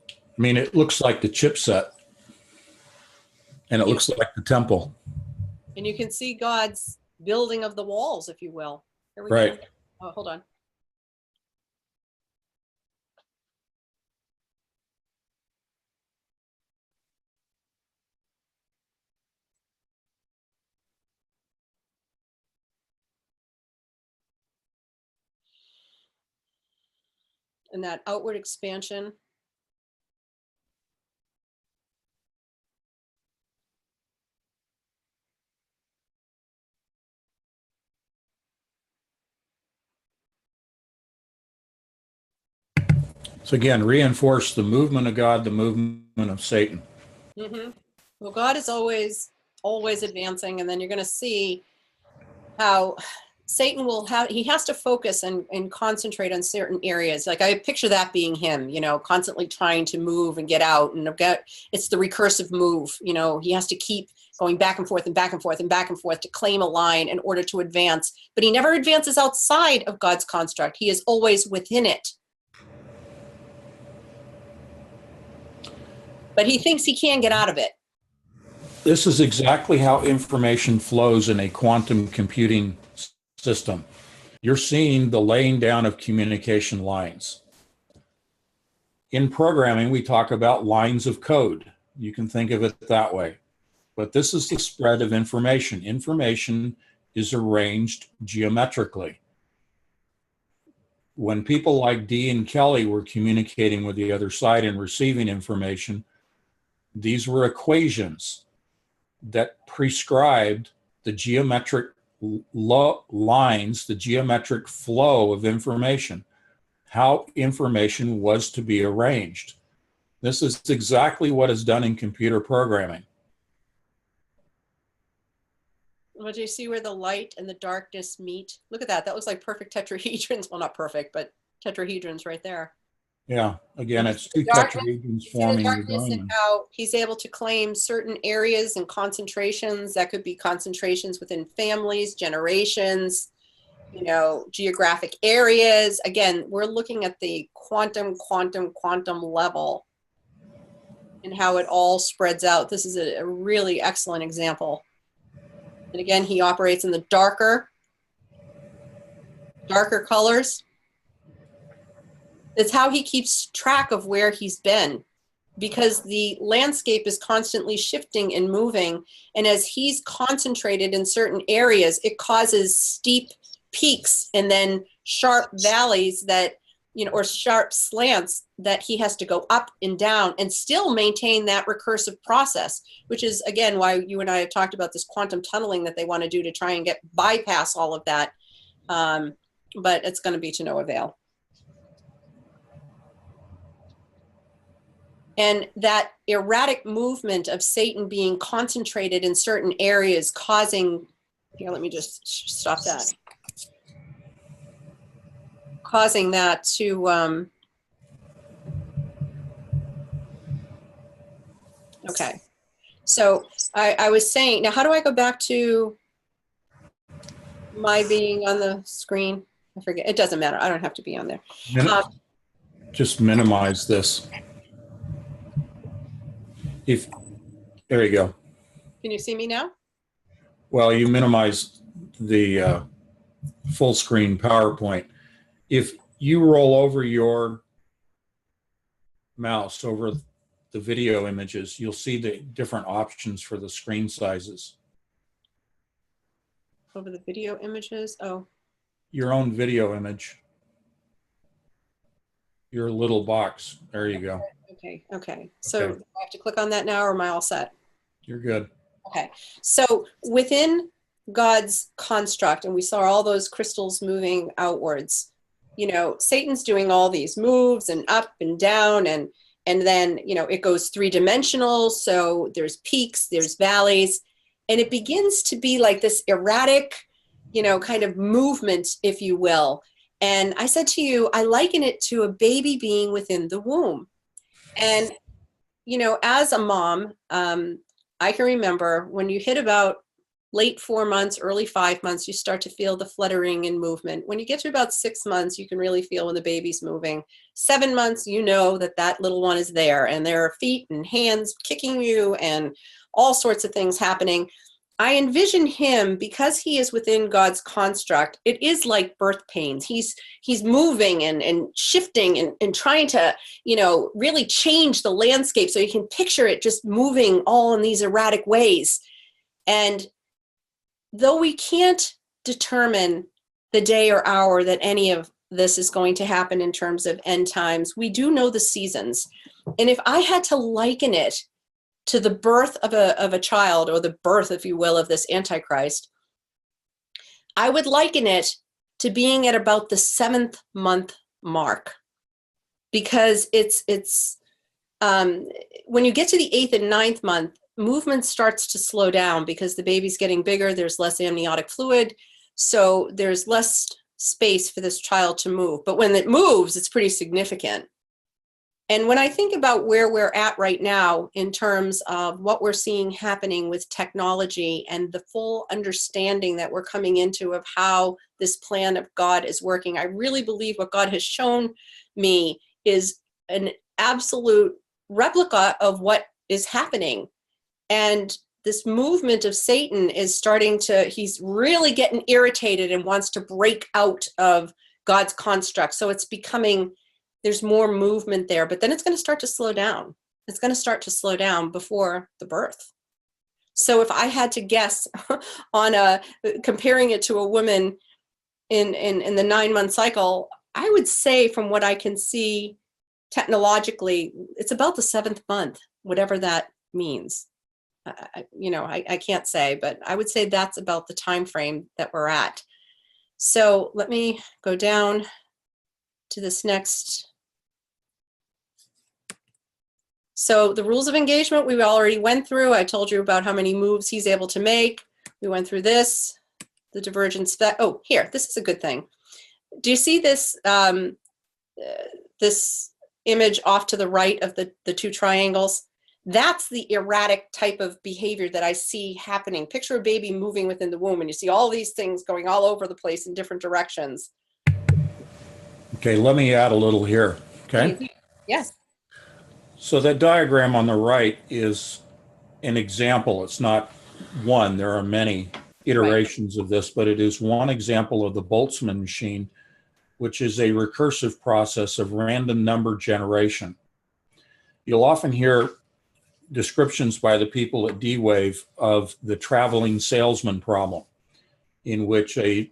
I mean, it looks like the chipset, and it looks like the temple. And you can see God's building of the walls, if you will. Here we Right. go. Oh, hold on. And that outward expansion. So again, reinforce the movement of God, the movement of Satan. Mm-hmm. Well, God is always advancing, and then you're going to see how Satan he has to focus and concentrate on certain areas. Like I picture that being him, you know, constantly trying to move and get out, and it's the recursive move. You know, he has to keep going back and forth and back and forth and back and forth to claim a line in order to advance. But he never advances outside of God's construct. He is always within it. But he thinks he can get out of it. This is exactly how information flows in a quantum computing system. You're seeing the laying down of communication lines. In programming, we talk about lines of code. You can think of it that way. But this is the spread of information. Information is arranged geometrically. When people like Dee and Kelly were communicating with the other side and receiving information, these were equations that prescribed the geometric lines, the geometric flow of information, how information was to be arranged. This is exactly what is done in computer programming. Well, do you see where the light and the darkness meet? Look at that. That looks like perfect tetrahedrons. Well, not perfect, but tetrahedrons right there. Yeah, again, it's two Darkness- tetrahedrons See the forming the darkness and diamond. how he's able to claim certain areas and concentrations. That could be concentrations within families, generations, you know, geographic areas. Again, we're looking at the quantum level and how it all spreads out. This is a really excellent example. And again, he operates in the darker colors. It's how he keeps track of where he's been, because the landscape is constantly shifting and moving. And as he's concentrated in certain areas, it causes steep peaks and then sharp valleys that, you know, or sharp slants that he has to go up and down and still maintain that recursive process, which is, again, why you and I have talked about this quantum tunneling that they want to do to try and bypass all of that. But it's going to be to no avail. And that erratic movement of Satan being concentrated in certain areas causing, here, let me just stop that. Causing that to, okay. So I was saying, now how do I go back to my being on the screen? I forget, it doesn't matter. I don't have to be on there. Just minimize this. There you go. Can you see me now? Well, you minimize the full screen PowerPoint. If you roll over your mouse over the video images, you'll see the different options for the screen sizes. Over the video images. Oh, Your own video image. Your little box. There you go. okay. Okay. So Okay. do I have to click on that now, or am I all set? You're good. Okay. So within God's construct, and we saw all those crystals moving outwards, you know, Satan's doing all these moves and up and down, and then, you know, it goes three-dimensional. So there's peaks, there's valleys, and it begins to be like this erratic, you know, kind of movement, if you will. And I said to you, I liken it to a baby being within the womb. And, you know, as a mom, I can remember when you hit about late 4 months, early 5 months, you start to feel the fluttering and movement. When you get to about 6 months, you can really feel when the baby's moving. 7 months, you know that that little one is there, and there are feet and hands kicking you and all sorts of things happening. I envision him, because he is within God's construct, it is like birth pains. He's moving and shifting and trying to, you know, really change the landscape. So you can picture it just moving all in these erratic ways. And though we can't determine the day or hour that any of this is going to happen in terms of end times, we do know the seasons. And if I had to liken it to the birth of a child, or the birth, if you will, of this Antichrist, I would liken it to being at about the 7th month mark, because it's when you get to the 8th and 9th month, movement starts to slow down because the baby's getting bigger. There's less amniotic fluid, so there's less space for this child to move. But when it moves, it's pretty significant. And when I think about where we're at right now in terms of what we're seeing happening with technology and the full understanding that we're coming into of how this plan of God is working, I really believe what God has shown me is an absolute replica of what is happening. And this movement of Satan is starting to, he's really getting irritated and wants to break out of God's construct. So it's becoming, there's more movement there, but then it's going to start to slow down. It's going to start to slow down before the birth. So if I had to guess on comparing it to a woman in the 9-month cycle, I would say from what I can see technologically, it's about the 7th month, whatever that means. I can't say, but I would say that's about the time frame that we're at. So let me go down to this next. So the rules of engagement we already went through. I told you about how many moves he's able to make. We went through this, the divergence. Oh, here, this is a good thing. Do you see this, this image off to the right of the two triangles? That's the erratic type of behavior that I see happening. Picture a baby moving within the womb, and you see all these things going all over the place in different directions. Okay, let me add a little here, okay? Yes. So that diagram on the right is an example. It's not one. There are many iterations of this, but it is one example of the Boltzmann machine, which is a recursive process of random number generation. You'll often hear descriptions by the people at D-Wave of the traveling salesman problem, in which a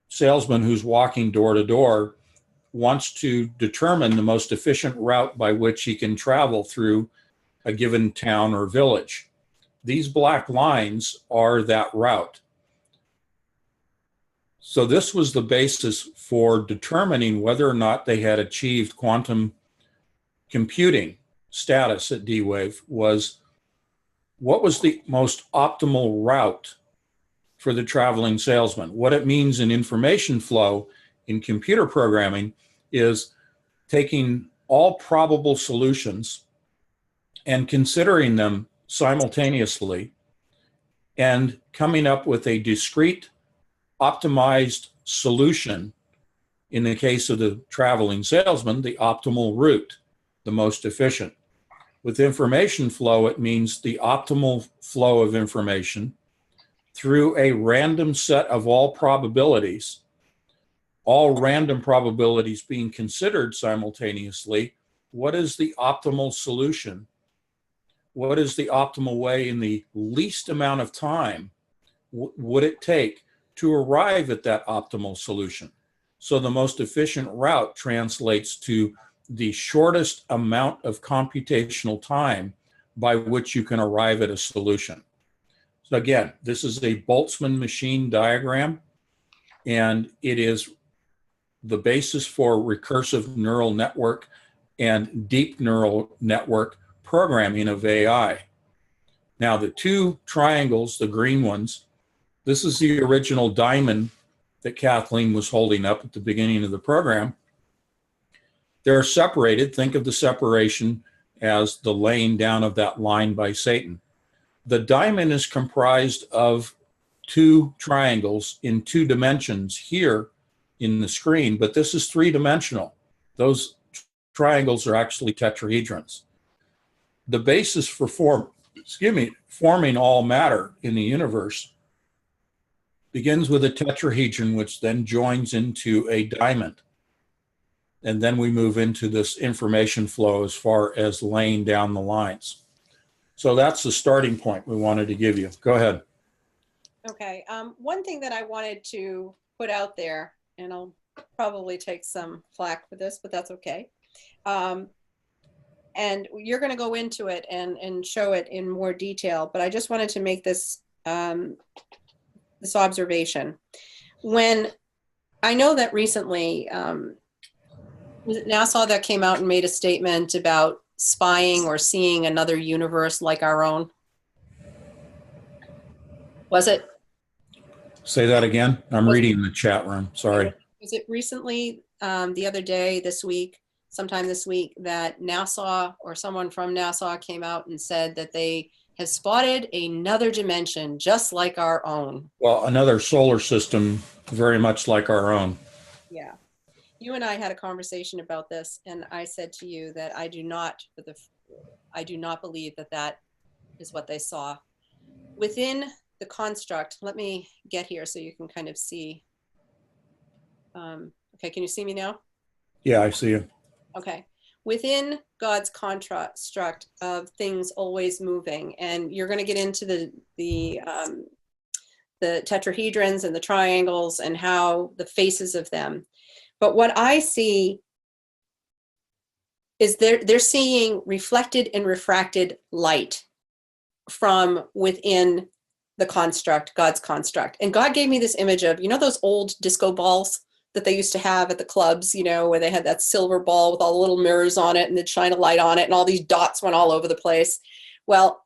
salesman who's walking door to door wants to determine the most efficient route by which he can travel through a given town or village. These black lines are that route. So this was the basis for determining whether or not they had achieved quantum computing status at D-Wave, was what was the most optimal route for the traveling salesman. What it means in information flow in computer programming is taking all probable solutions and considering them simultaneously and coming up with a discrete, optimized solution. In the case of the traveling salesman, the optimal route, the most efficient. With information flow, it means the optimal flow of information through a random set of all probabilities, all random probabilities being considered simultaneously. What is the optimal solution? What is the optimal way in the least amount of time would it take to arrive at that optimal solution? So the most efficient route translates to the shortest amount of computational time by which you can arrive at a solution. So again, this is a Boltzmann machine diagram, and it is the basis for recursive neural network and deep neural network programming of AI. Now, the two triangles, the green ones, this is the original diamond that Kathleen was holding up at the beginning of the program. They're separated. Think of the separation as the laying down of that line by Satan. The diamond is comprised of two triangles in two dimensions here in the screen, but this is three-dimensional. Those triangles are actually tetrahedrons. The basis for forming all matter in the universe begins with a tetrahedron, which then joins into a diamond. And then we move into this information flow as far as laying down the lines. So that's the starting point we wanted to give you. Go ahead. Okay. One thing that I wanted to put out there, and I'll probably take some flack for this, but that's okay. And you're going to go into it and show it in more detail, but I just wanted to make this this observation. When I know that recently, was it NASA that came out and made a statement about spying or seeing another universe like our own? Was it? Say that again. I'm reading in the chat room. Sorry. Was it recently, the other day, this week, sometime this week, that NASA or someone from NASA came out and said that they have spotted another dimension just like our own? Well, another solar system very much like our own. Yeah. You and I had a conversation about this, and I said to you that I do not believe that that is what they saw. Within the construct, let me get here so you can kind of see. Okay, can you see me now? Yeah, I see you. Okay. Within God's construct of things always moving, and you're going to get into the tetrahedrons and the triangles and how the faces of them. But what I see is they're seeing reflected and refracted light from within the construct, God's construct. And God gave me this image of, you know, those old disco balls that they used to have at the clubs, you know, where they had that silver ball with all the little mirrors on it and they'd shine a light on it and all these dots went all over the place. Well,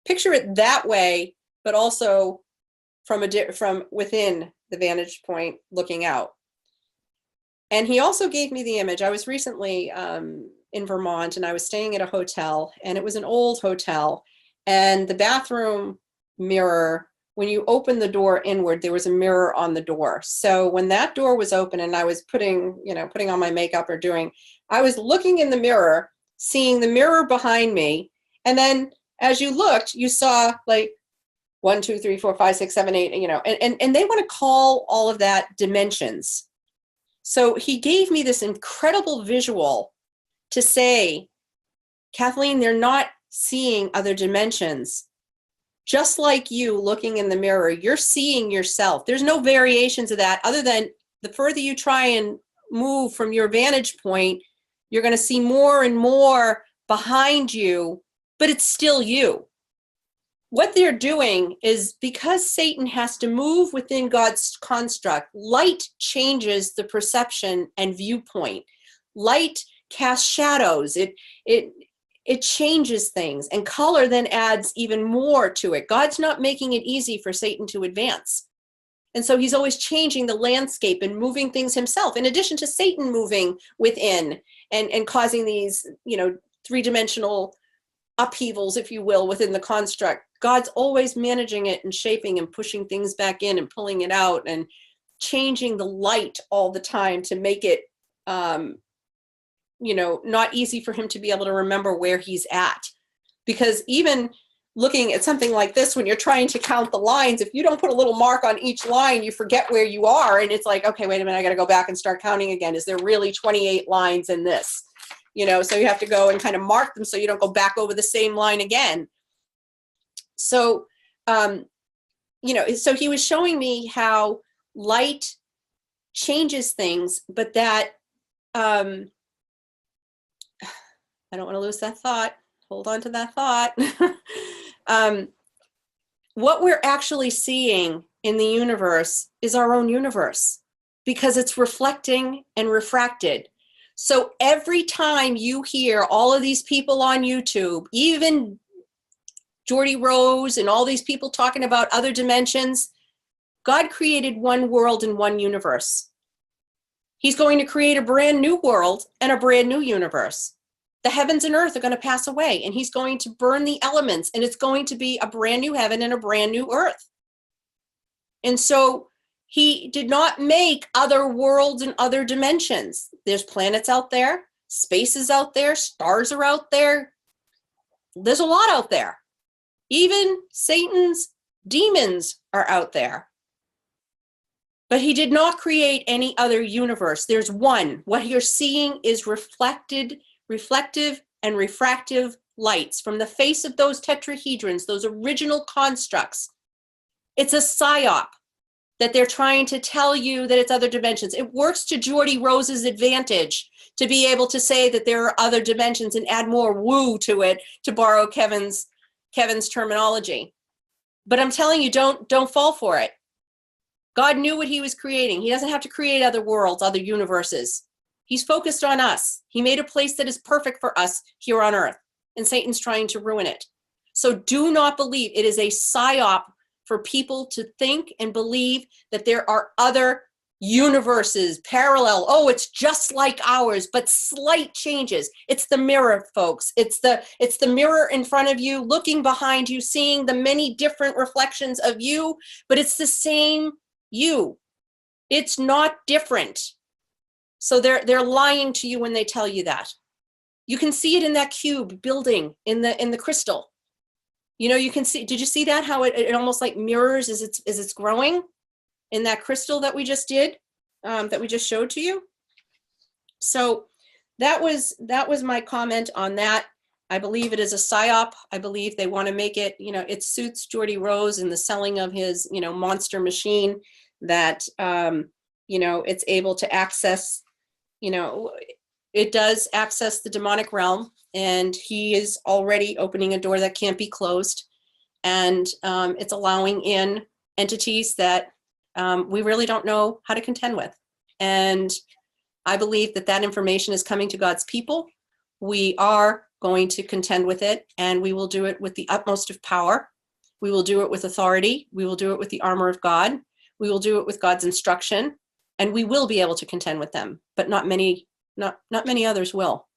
picture it that way, but also from within the vantage point looking out. And he also gave me the image. I was recently in Vermont, and I was staying at a hotel, and it was an old hotel, and the bathroom mirror, when you open the door inward, there was a mirror on the door. So when that door was open and I was putting on my makeup or I was looking in the mirror, seeing the mirror behind me. And then as you looked, you saw like 1, 2, 3, 4, 5, 6, 7, 8, and they want to call all of that dimensions. So he gave me this incredible visual to say, Kathleen, they're not seeing other dimensions. Just like you looking in the mirror, you're seeing yourself. There's no variations of that other than the further you try and move from your vantage point, you're going to see more and more behind you, but it's still you. What they're doing is, because Satan has to move within God's construct, light changes the perception and viewpoint. Light casts shadows. It changes things, and color then adds even more to it. God's not making it easy for Satan to advance. And so he's always changing the landscape and moving things himself, in addition to Satan moving within and causing these, three-dimensional upheavals, if you will, within the construct. God's always managing it and shaping and pushing things back in and pulling it out and changing the light all the time to make it not easy for him to be able to remember where he's at. Because even looking at something like this, when you're trying to count the lines, if you don't put a little mark on each line, you forget where you are. And it's like, okay, wait a minute, I got to go back and start counting again. Is there really 28 lines in this? So you have to go and kind of mark them so you don't go back over the same line again. So, so he was showing me how light changes things, but that, I don't want to lose that thought. Hold on to that thought. What we're actually seeing in the universe is our own universe, because it's reflecting and refracted. So every time you hear all of these people on YouTube, even Geordie Rose and all these people talking about other dimensions, God created one world and one universe. He's going to create a brand new world and a brand new universe. The heavens and earth are going to pass away, and he's going to burn the elements, and it's going to be a brand new heaven and a brand new earth. And so he did not make other worlds and other dimensions. There's planets out there, space is out there, stars are out there. There's a lot out there. Even Satan's demons are out there. But he did not create any other universe. There's one. What you're seeing is reflective and refractive lights from the face of those tetrahedrons, those original constructs. It's a psyop that they're trying to tell you that it's other dimensions. It works to Geordie Rose's advantage to be able to say that there are other dimensions and add more woo to it, to borrow Kevin's terminology. But I'm telling you, don't fall for it. God knew what he was creating. He doesn't have to create other worlds, other universes. He's focused on us. He made a place that is perfect for us here on earth, and Satan's trying to ruin it. So do not believe it is a psyop for people to think and believe that there are other universes, parallel. Oh, it's just like ours, but slight changes. It's the mirror, folks. It's the mirror in front of you, looking behind you, seeing the many different reflections of you, but it's the same you. It's not different. So they're lying to you when they tell you that. You can see it in that cube building in the crystal. You can see, did you see that? How it almost like mirrors as it's growing in that crystal that we just did, that we just showed to you. So that was my comment on that. I believe it is a psyop. I believe they want to make it, it suits Geordie Rose in the selling of his, monster machine that, it's able to access, it does access the demonic realm, and he is already opening a door that can't be closed. And it's allowing in entities that we really don't know how to contend with. And I believe that information is coming to God's people. We are going to contend with it, and we will do it with the utmost of power. We will do it with authority. We will do it with the armor of God. We will do it with God's instruction, and we will be able to contend with them. But not many others will,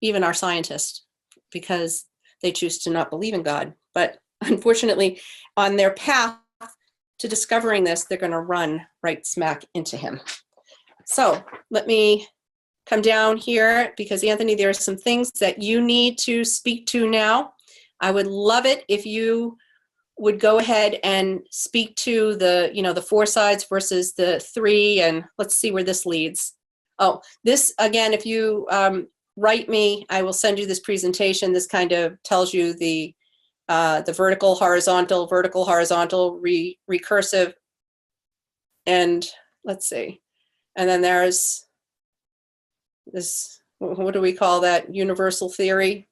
even our scientists, because they choose to not believe in God. But unfortunately, on their path to discovering this, they're going to run right smack into him. So let me come down here, because Anthony, there are some things that you need to speak to now. I would love it if you would go ahead and speak to the 4 sides versus the 3, and let's see where this leads. Oh, this again, if you write me, I will send you this presentation. This kind of tells you the vertical, horizontal, recursive, and let's see. And then there's this, what do we call that? Universal theory.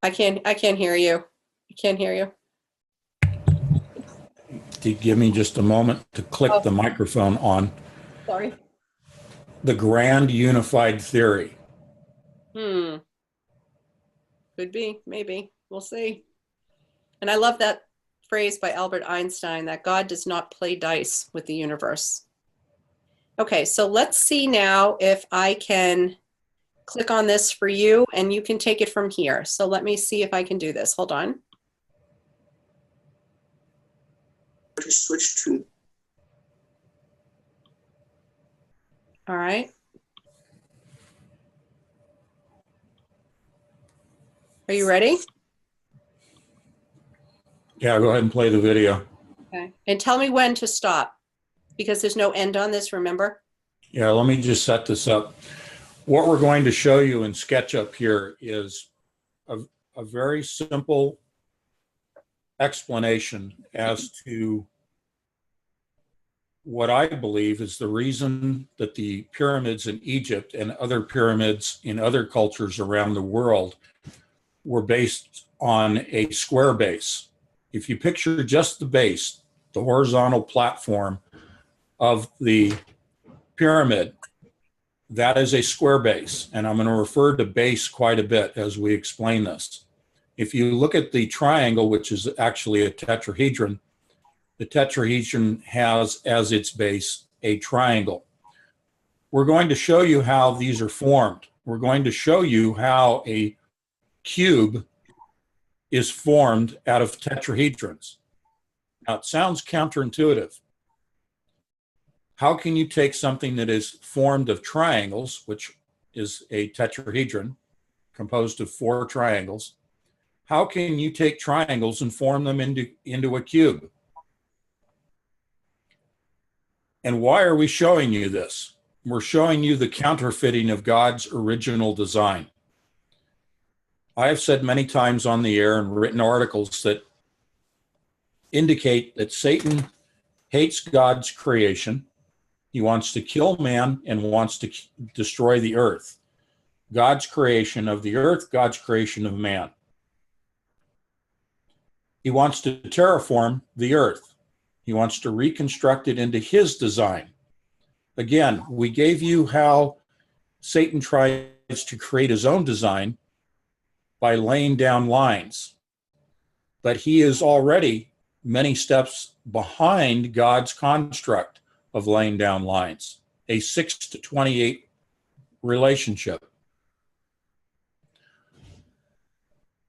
I can't hear you. I can't hear you. Give me just a moment to click the microphone on. Sorry. The grand unified theory. Could be, maybe. We'll see. And I love that phrase by Albert Einstein, that God does not play dice with the universe. Okay, so let's see now if I can click on this for you, and you can take it from here. So let me see if I can do this. Hold on. To switch to. All right. Are you ready? Yeah, go ahead and play the video. Okay. And tell me when to stop, because there's no end on this, remember? Yeah, let me just set this up. What we're going to show you in SketchUp here is a very simple explanation as to what I believe is the reason that the pyramids in Egypt and other pyramids in other cultures around the world were based on a square base. If you picture just the base, the horizontal platform of the pyramid, that is a square base. And I'm going to refer to base quite a bit as we explain this. If you look at the triangle, which is actually a tetrahedron, the tetrahedron has as its base a triangle. We're going to show you how these are formed. We're going to show you how a cube is formed out of tetrahedrons. Now, it sounds counterintuitive. How can you take something that is formed of triangles, which is a tetrahedron composed of 4 triangles, how can you take triangles and form them into a cube? And why are we showing you this? We're showing you the counterfeiting of God's original design. I have said many times on the air and written articles that indicate that Satan hates God's creation. He wants to kill man and wants to destroy the earth. God's creation of the earth, God's creation of man. He wants to terraform the earth. He wants to reconstruct it into his design. Again, we gave you how Satan tries to create his own design by laying down lines. But he is already many steps behind God's construct of laying down lines, a 6-to-28 relationship.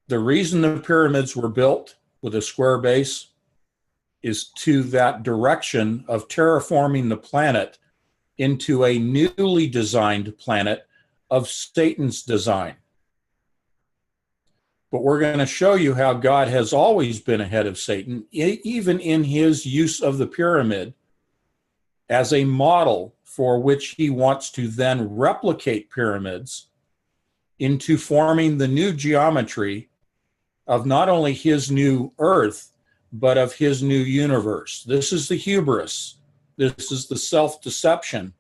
The reason the pyramids were built with a square base is to that direction of terraforming the planet into a newly designed planet of Satan's design. But we're going to show you how God has always been ahead of Satan, even in his use of the pyramid as a model for which he wants to then replicate pyramids into forming the new geometry of not only his new earth, but of his new universe. This is the hubris. This is the self-deception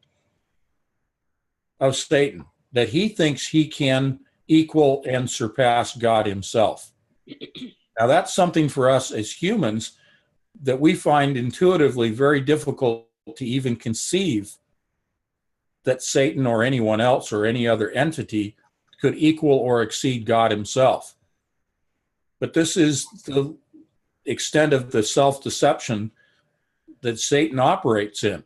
of Satan, that he thinks he can equal and surpass God himself. Now, that's something for us as humans that we find intuitively very difficult to even conceive, that Satan or anyone else or any other entity could equal or exceed God himself. But this is the extent of the self-deception that Satan operates in.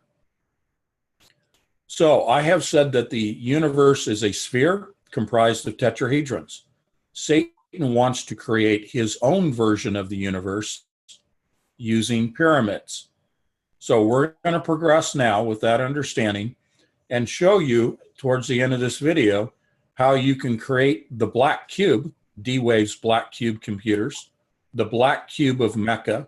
So I have said that the universe is a sphere comprised of tetrahedrons. Satan wants to create his own version of the universe using pyramids. So we're going to progress now with that understanding and show you towards the end of this video how you can create the black cube, D-Wave's black cube computers, the black cube of Mecca,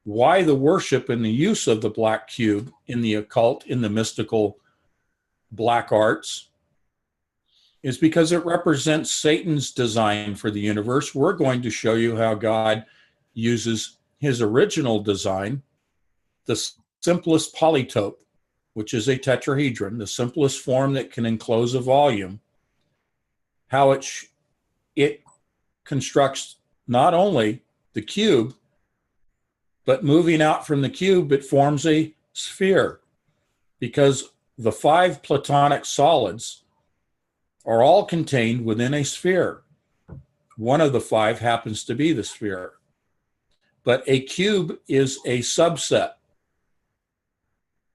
why the worship and the use of the black cube in the occult, in the mystical black arts, is because it represents Satan's design for the universe. We're going to show you how God uses his original design, the simplest polytope, which is a tetrahedron, the simplest form that can enclose a volume, how it constructs not only the cube, but moving out from the cube, it forms a sphere, because the 5 Platonic solids are all contained within a sphere. One of the 5 happens to be the sphere. But a cube is a subset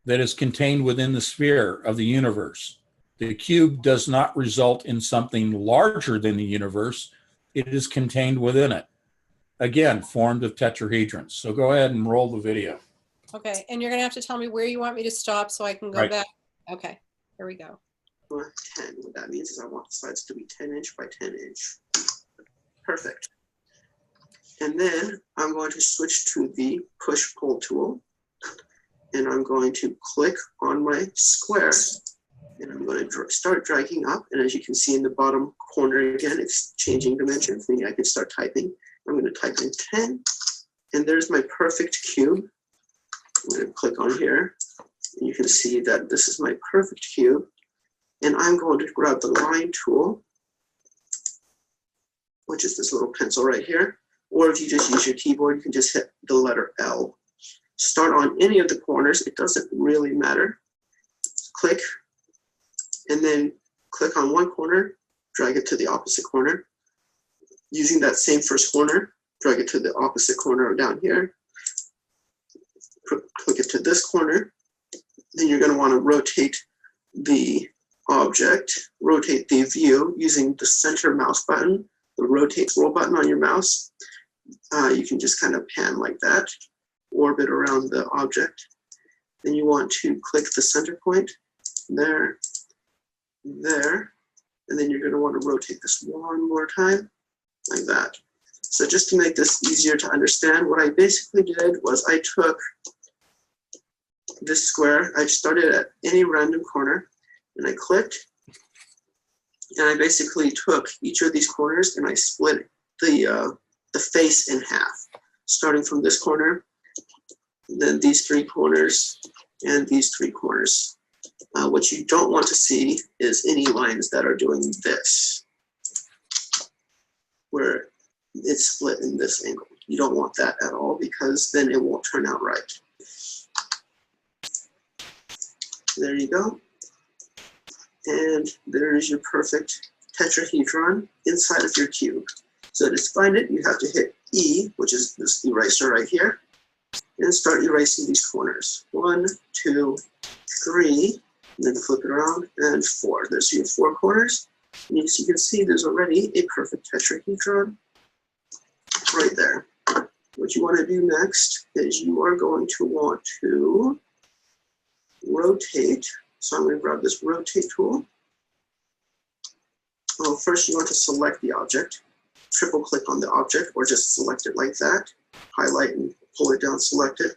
that is contained within the sphere of the universe. The cube does not result in something larger than the universe. It is contained within it. Again, formed of tetrahedrons. So go ahead and roll the video. Okay, and you're going to have to tell me where you want me to stop so I can go Right. back. Okay, here we go. Or 10. What that means is I want the slides to be 10 inch by 10 inch. Perfect. And then I'm going to switch to the push-pull tool. And I'm going to click on my square. And I'm going to start dragging up. And as you can see in the bottom corner again, it's changing dimensions, meaning I can start typing. I'm going to type in 10. And there's my perfect cube. I'm going to click on here. And you can see that this is my perfect cube. And I'm going to grab the line tool, which is this little pencil right here. Or if you just use your keyboard, you can just hit the letter L. Start on any of the corners. It doesn't really matter. Click, and then click on one corner, drag it to the opposite corner. Using that same first corner, drag it to the opposite corner down here. Click it to this corner. Then you're going to want to rotate the object, rotate the view using the center mouse button, the rotate scroll button on your mouse. You can just kind of pan like that, orbit around the object. Then you want to click the center point, there, there, and then you're going to want to rotate this one more time, like that. So just to make this easier to understand, what I basically did was I took this square, I started at any random corner, and I clicked, and I basically took each of these corners and I split the face in half, starting from this corner, then these three corners, and these three corners. What you don't want to see is any lines that are doing this, where it's split in this angle. You don't want that at all, because then it won't turn out right. There you go. And there is your perfect tetrahedron inside of your cube. So to find it, you have to hit E, which is this eraser right here, and start erasing these corners. 1, 2, 3, and then flip it around, and 4. There's your 4 corners. And as you can see, there's already a perfect tetrahedron right there. What you want to do next is you are going to want to rotate. So I'm going to grab this rotate tool. Well, first you want to select the object. Triple click on the object, or just select it like that. Highlight and pull it down, select it.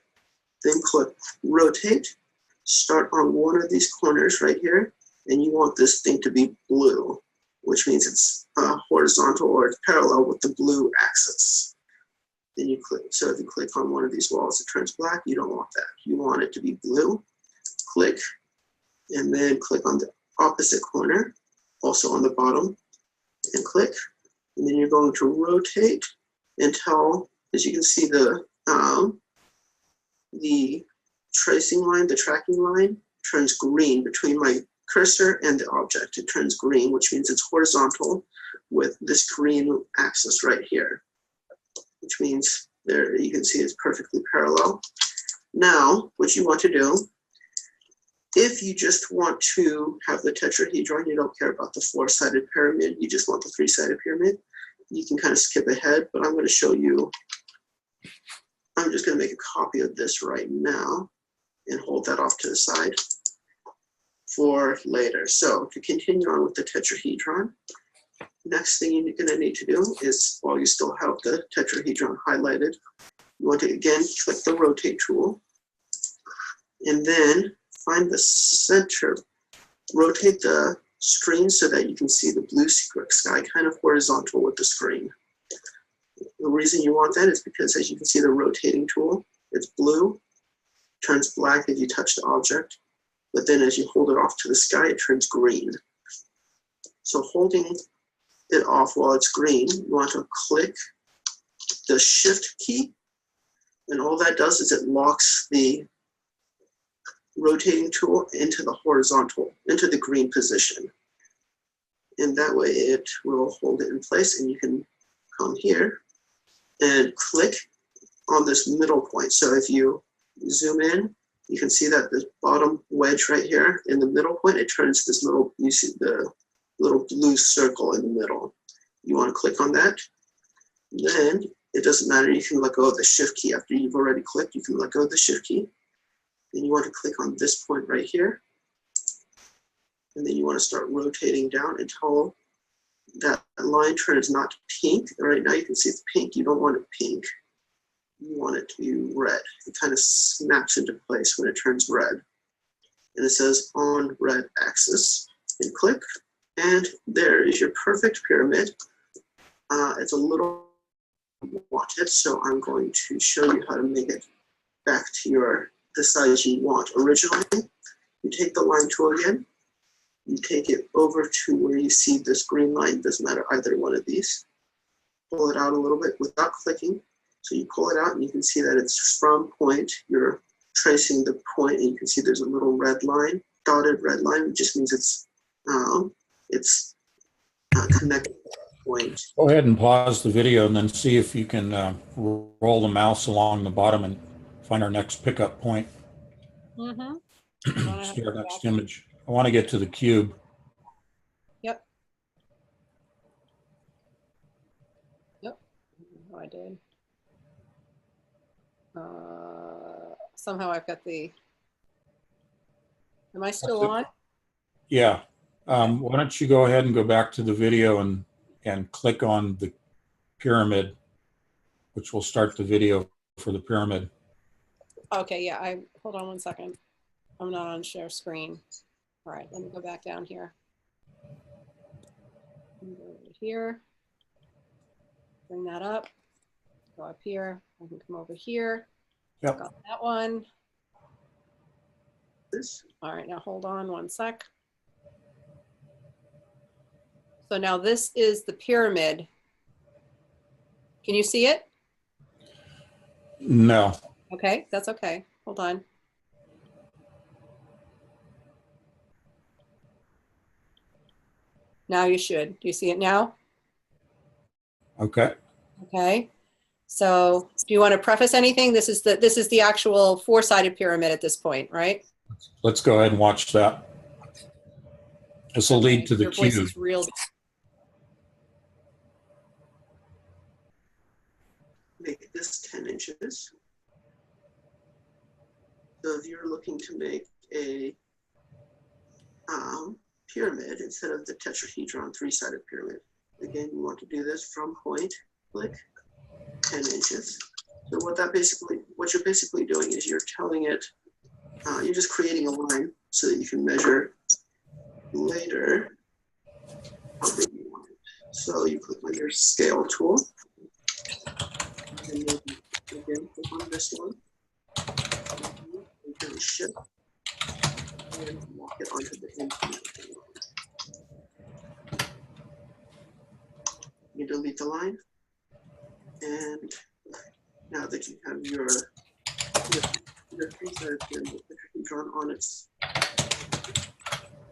Then click rotate. Start on one of these corners right here, and you want this thing to be blue, which means it's horizontal or it's parallel with the blue axis. Then you click, so if you click on one of these walls, it turns black. You don't want that. You want it to be blue. Click, and then click on the opposite corner, also on the bottom, and click. And then you're going to rotate until, as you can see, the tracing line, the tracking line, turns green between my cursor and the object. It turns green, which means it's horizontal with this green axis right here, which means there you can see it's perfectly parallel. Now, what you want to do, if you just want to have the tetrahedron, you don't care about the 4-sided pyramid, you just want the 3-sided pyramid, you can kind of skip ahead, but I'm going to show you. I'm just going to make a copy of this right now and hold that off to the side for later. So to continue on with the tetrahedron, next thing you're going to need to do is, while you still have the tetrahedron highlighted, you want to again click the rotate tool, and then find the center, rotate the screen so that you can see the blue sky kind of horizontal with the screen. The reason you want that is because, as you can see, the rotating tool, it's blue, turns black if you touch the object, but then as you hold it off to the sky, it turns green. So holding it off while it's green, you want to click the shift key, and all that does is it locks the rotating tool into the horizontal, into the green position. And that way it will hold it in place, and you can come here and click on this middle point. So if you zoom in, you can see that the bottom wedge right here in the middle point, it turns this little, you see the little blue circle in the middle. You want to click on that. Then it doesn't matter, you can let go of the shift key. After you've already clicked, you can let go of the shift key. Then you want to click on this point right here. And then you want to start rotating down until that line turns not pink. Right now you can see it's pink. You don't want it pink. You want it to be red. It kind of snaps into place when it turns red. And it says on red axis. And click, and there is your perfect pyramid. It's a little wanted, so I'm going to show you how to make it back to the size you want. Originally, you take the line tool again, you take it over to where you see this green line, doesn't matter either one of these. Pull it out a little bit without clicking. So you pull it out and you can see that it's from point. You're tracing the point and you can see there's a little red line, dotted red line, which just means it's connected to that point. Go ahead and pause the video and then see if you can roll the mouse along the bottom and find our next pickup point. See our next image. I want to get to the cube. Yep. Yep. Oh, I did. Somehow I've got the. Am I still on? Yeah. Why don't you go ahead and go back to the video and click on the pyramid, which will start the video for the pyramid. Okay, yeah, hold on one second. I'm not on share screen. All right, let me go back down here. Go over here. Bring that up. Go up here. I can come over here. Yep. Got that one. This. All right, now hold on one sec. So now this is the pyramid. Can you see it? No. Okay, that's okay. Hold on. Now you should. Do you see it now? Okay. Okay. So do you want to preface anything? This is the actual four-sided pyramid at this point, right? Let's go ahead and watch that. This will lead to the Your voice cube. is real. Make this 10 inches. So if you're looking to make a pyramid instead of the tetrahedron three-sided pyramid, again, you want to do this from point, click, 10 inches. So what you're basically doing is you're telling it, you're just creating a line so that you can measure later how big you want it. So you click on your scale tool. And then again, click on this one. And shift and walk it onto the infinite line. You delete the line. And now that you have your three-sided pyramid drawn on its,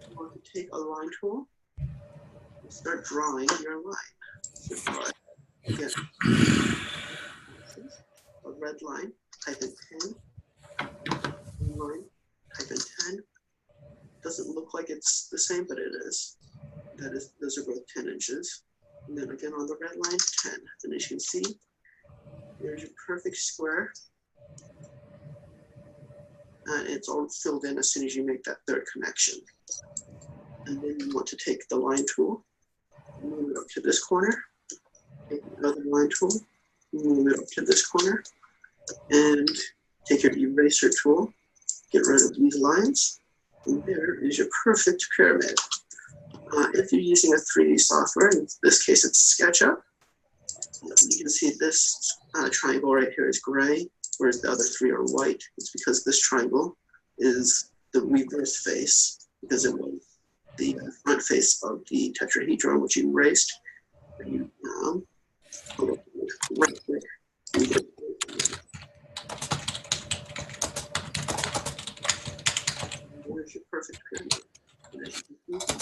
you want to take a line tool and start drawing your line. So draw it again. A red line, type in 10. Line, type in 10. Doesn't look like it's the same, but it is. Those are both 10 inches. And then again on the red line, 10. And as you can see, there's your perfect square. And it's all filled in as soon as you make that third connection. And then you want to take the line tool, move it up to this corner, take another line tool, move it up to this corner, and take your eraser tool, get rid of these lines, and there is your perfect pyramid. If you're using a 3D software, in this case it's SketchUp, you can see this triangle right here is gray, whereas the other three are white. It's because this triangle is the reverse face, because it was the front face of the tetrahedron, which you erased. And you right click and get there's your perfect pyramid. And as you can see,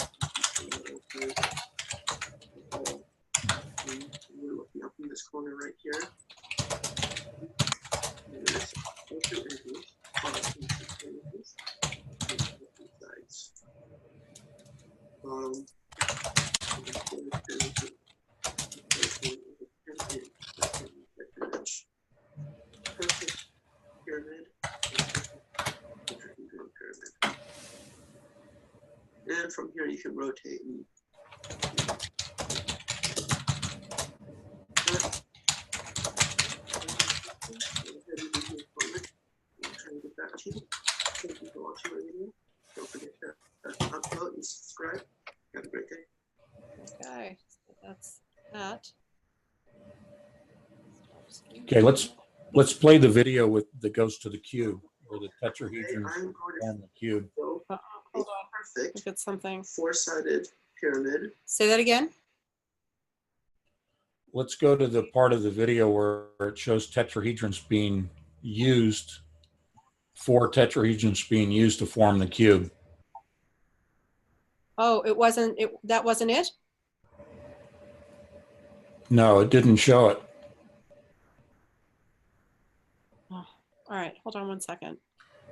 we're looking up in this corner right here. And there's also images, sides. Perfect pyramid. And from here you can rotate and That's that. Okay, let's play the video with that goes to the cube, where the tetrahedrons I'm going form the cube. to build a Hold on. perfect Look at something. four-sided pyramid. Say that again. Let's go to the part of the video where it shows tetrahedrons being used, 4 tetrahedrons being used to form the cube. Oh, it wasn't. That wasn't it. No, it didn't show it. Oh, all right. Hold on one second.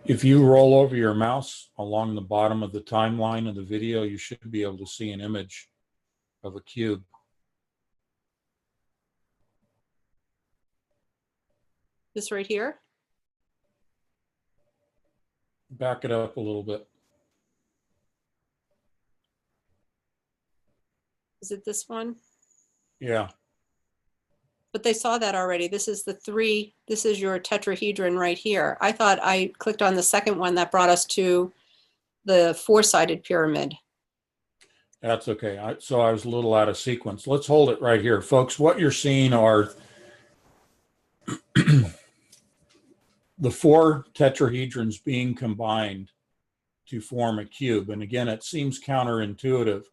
If you roll over your mouse along the bottom of the timeline of the video, you should be able to see an image of a cube. This right here. Back it up a little bit. Is it this one? Yeah. But they saw that already. This is the 3. This is your tetrahedron right here. I thought I clicked on the second one that brought us to the 4-sided pyramid. That's okay. So I was a little out of sequence. Let's hold it right here. Folks, what you're seeing are the 4 tetrahedrons being combined to form a cube. And again, it seems counterintuitive.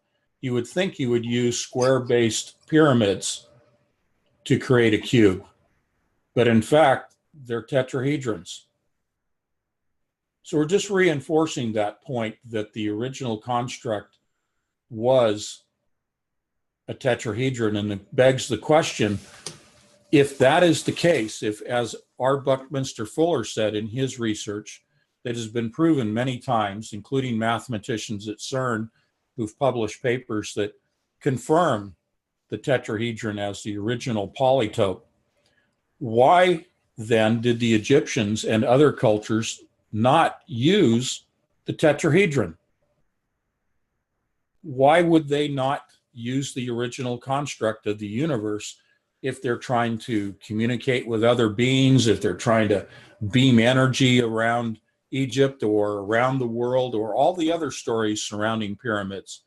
You would think you would use square-based pyramids to create a cube. But in fact, they're tetrahedrons. So we're just reinforcing that point that the original construct was a tetrahedron, and it begs the question, if that is the case, if, as R. Buckminster Fuller said in his research, that has been proven many times, including mathematicians at CERN who've published papers that confirm the tetrahedron as the original polytope, why then did the Egyptians and other cultures not use the tetrahedron? Why would they not use the original construct of the universe if they're trying to communicate with other beings, if they're trying to beam energy around Egypt or around the world, or all the other stories surrounding pyramids?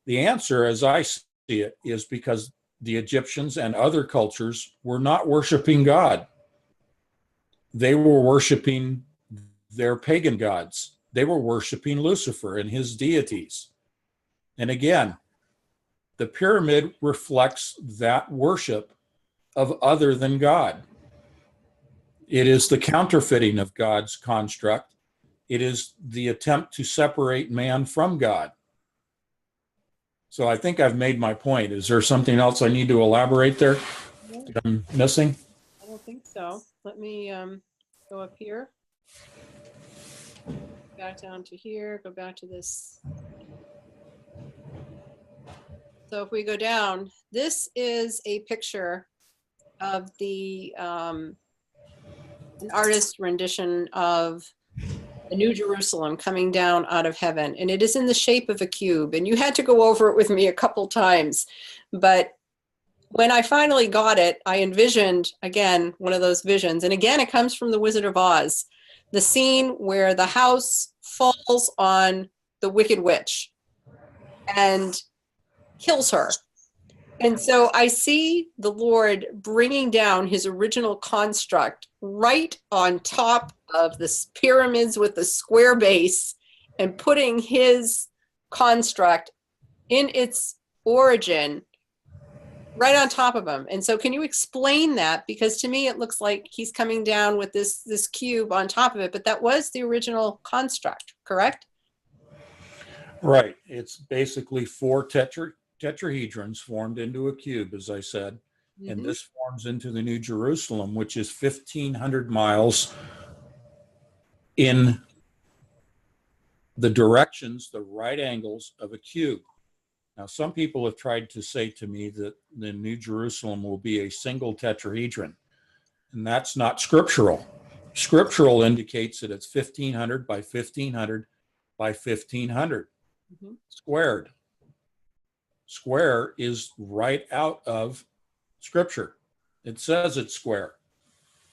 The answer, as I see it, is because the Egyptians and other cultures were not worshiping God. They were worshiping their pagan gods. They were worshiping Lucifer and his deities. And again, the pyramid reflects that worship of other than God. It is the counterfeiting of God's construct. It is the attempt to separate man from God. So I think I've made my point. Is there something else I need to elaborate there that I'm missing? I don't think so. Let me go up here. Back down to here, go back to this. So if we go down, this is a picture of the an artist's rendition of the New Jerusalem coming down out of heaven. And it is in the shape of a cube. And you had to go over it with me a couple times. But when I finally got it, I envisioned, again, one of those visions. And again, it comes from The Wizard of Oz. The scene where the house falls on the Wicked Witch and kills her. And so I see the Lord bringing down his original construct right on top of the pyramids with the square base and putting his construct in its origin right on top of him. And so can you explain that? Because to me, it looks like he's coming down with this cube on top of it, but that was the original construct, correct? Right. It's basically 4 tetrahedrons formed into a cube, as I said. Mm-hmm. And this forms into the New Jerusalem, which is 1,500 miles in the directions, the right angles of a cube. Now, some people have tried to say to me that the New Jerusalem will be a single tetrahedron, and that's not scriptural. Scriptural indicates that it's 1,500 by 1,500 by 1,500 squared. Square is right out of Scripture. It says it's square.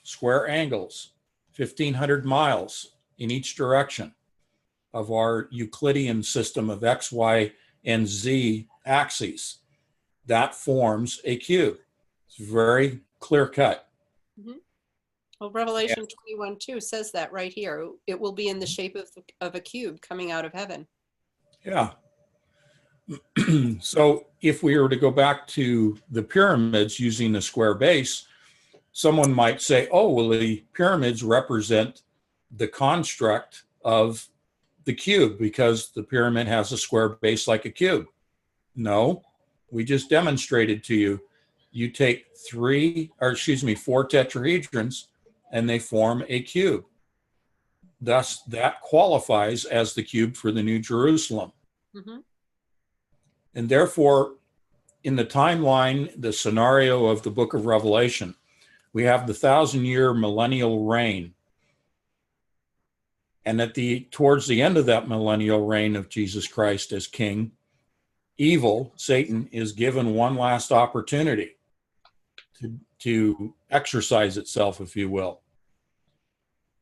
Square angles, 1,500 miles in each direction of our Euclidean system of X, Y, and Z axes. That forms a cube. It's very clear cut. Well, Revelation 21:2 says that right here. It will be in the shape of a cube coming out of heaven. Yeah. So if we were to go back to the pyramids using the square base, someone might say, oh, well, the pyramids represent the construct of the cube because the pyramid has a square base like a cube. No, we just demonstrated to you. You take 4 tetrahedrons and they form a cube. Thus, that qualifies as the cube for the New Jerusalem. And therefore, in the timeline, the scenario of the book of Revelation, we have the 1,000-year millennial reign. And towards the end of that millennial reign of Jesus Christ as king, evil, Satan, is given one last opportunity to exercise itself, if you will.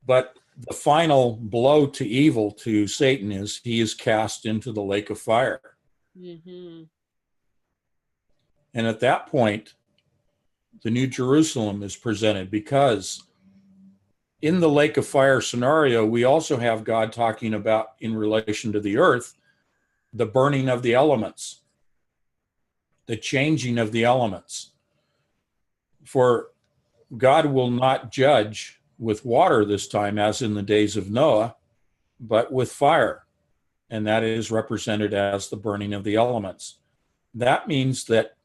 But the final blow to evil, to Satan, is he is cast into the lake of fire. And at that point, the New Jerusalem is presented, because in the lake of fire scenario, we also have God talking about, in relation to the earth, the burning of the elements, the changing of the elements. For God will not judge with water this time, as in the days of Noah, but with fire. And that is represented as the burning of the elements. That means that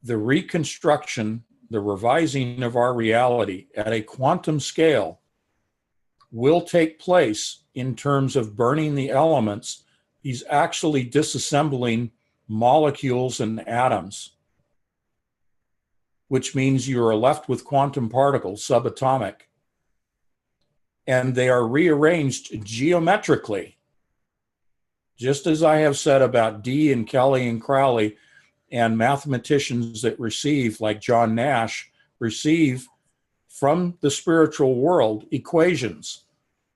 the reconstruction, the revising of our reality at a quantum scale will take place in terms of burning the elements. He's actually disassembling molecules and atoms, which means you are left with quantum particles, subatomic, and they are rearranged geometrically. Just as I have said about Dee and Kelly and Crowley, and mathematicians that receive, like John Nash, receive from the spiritual world equations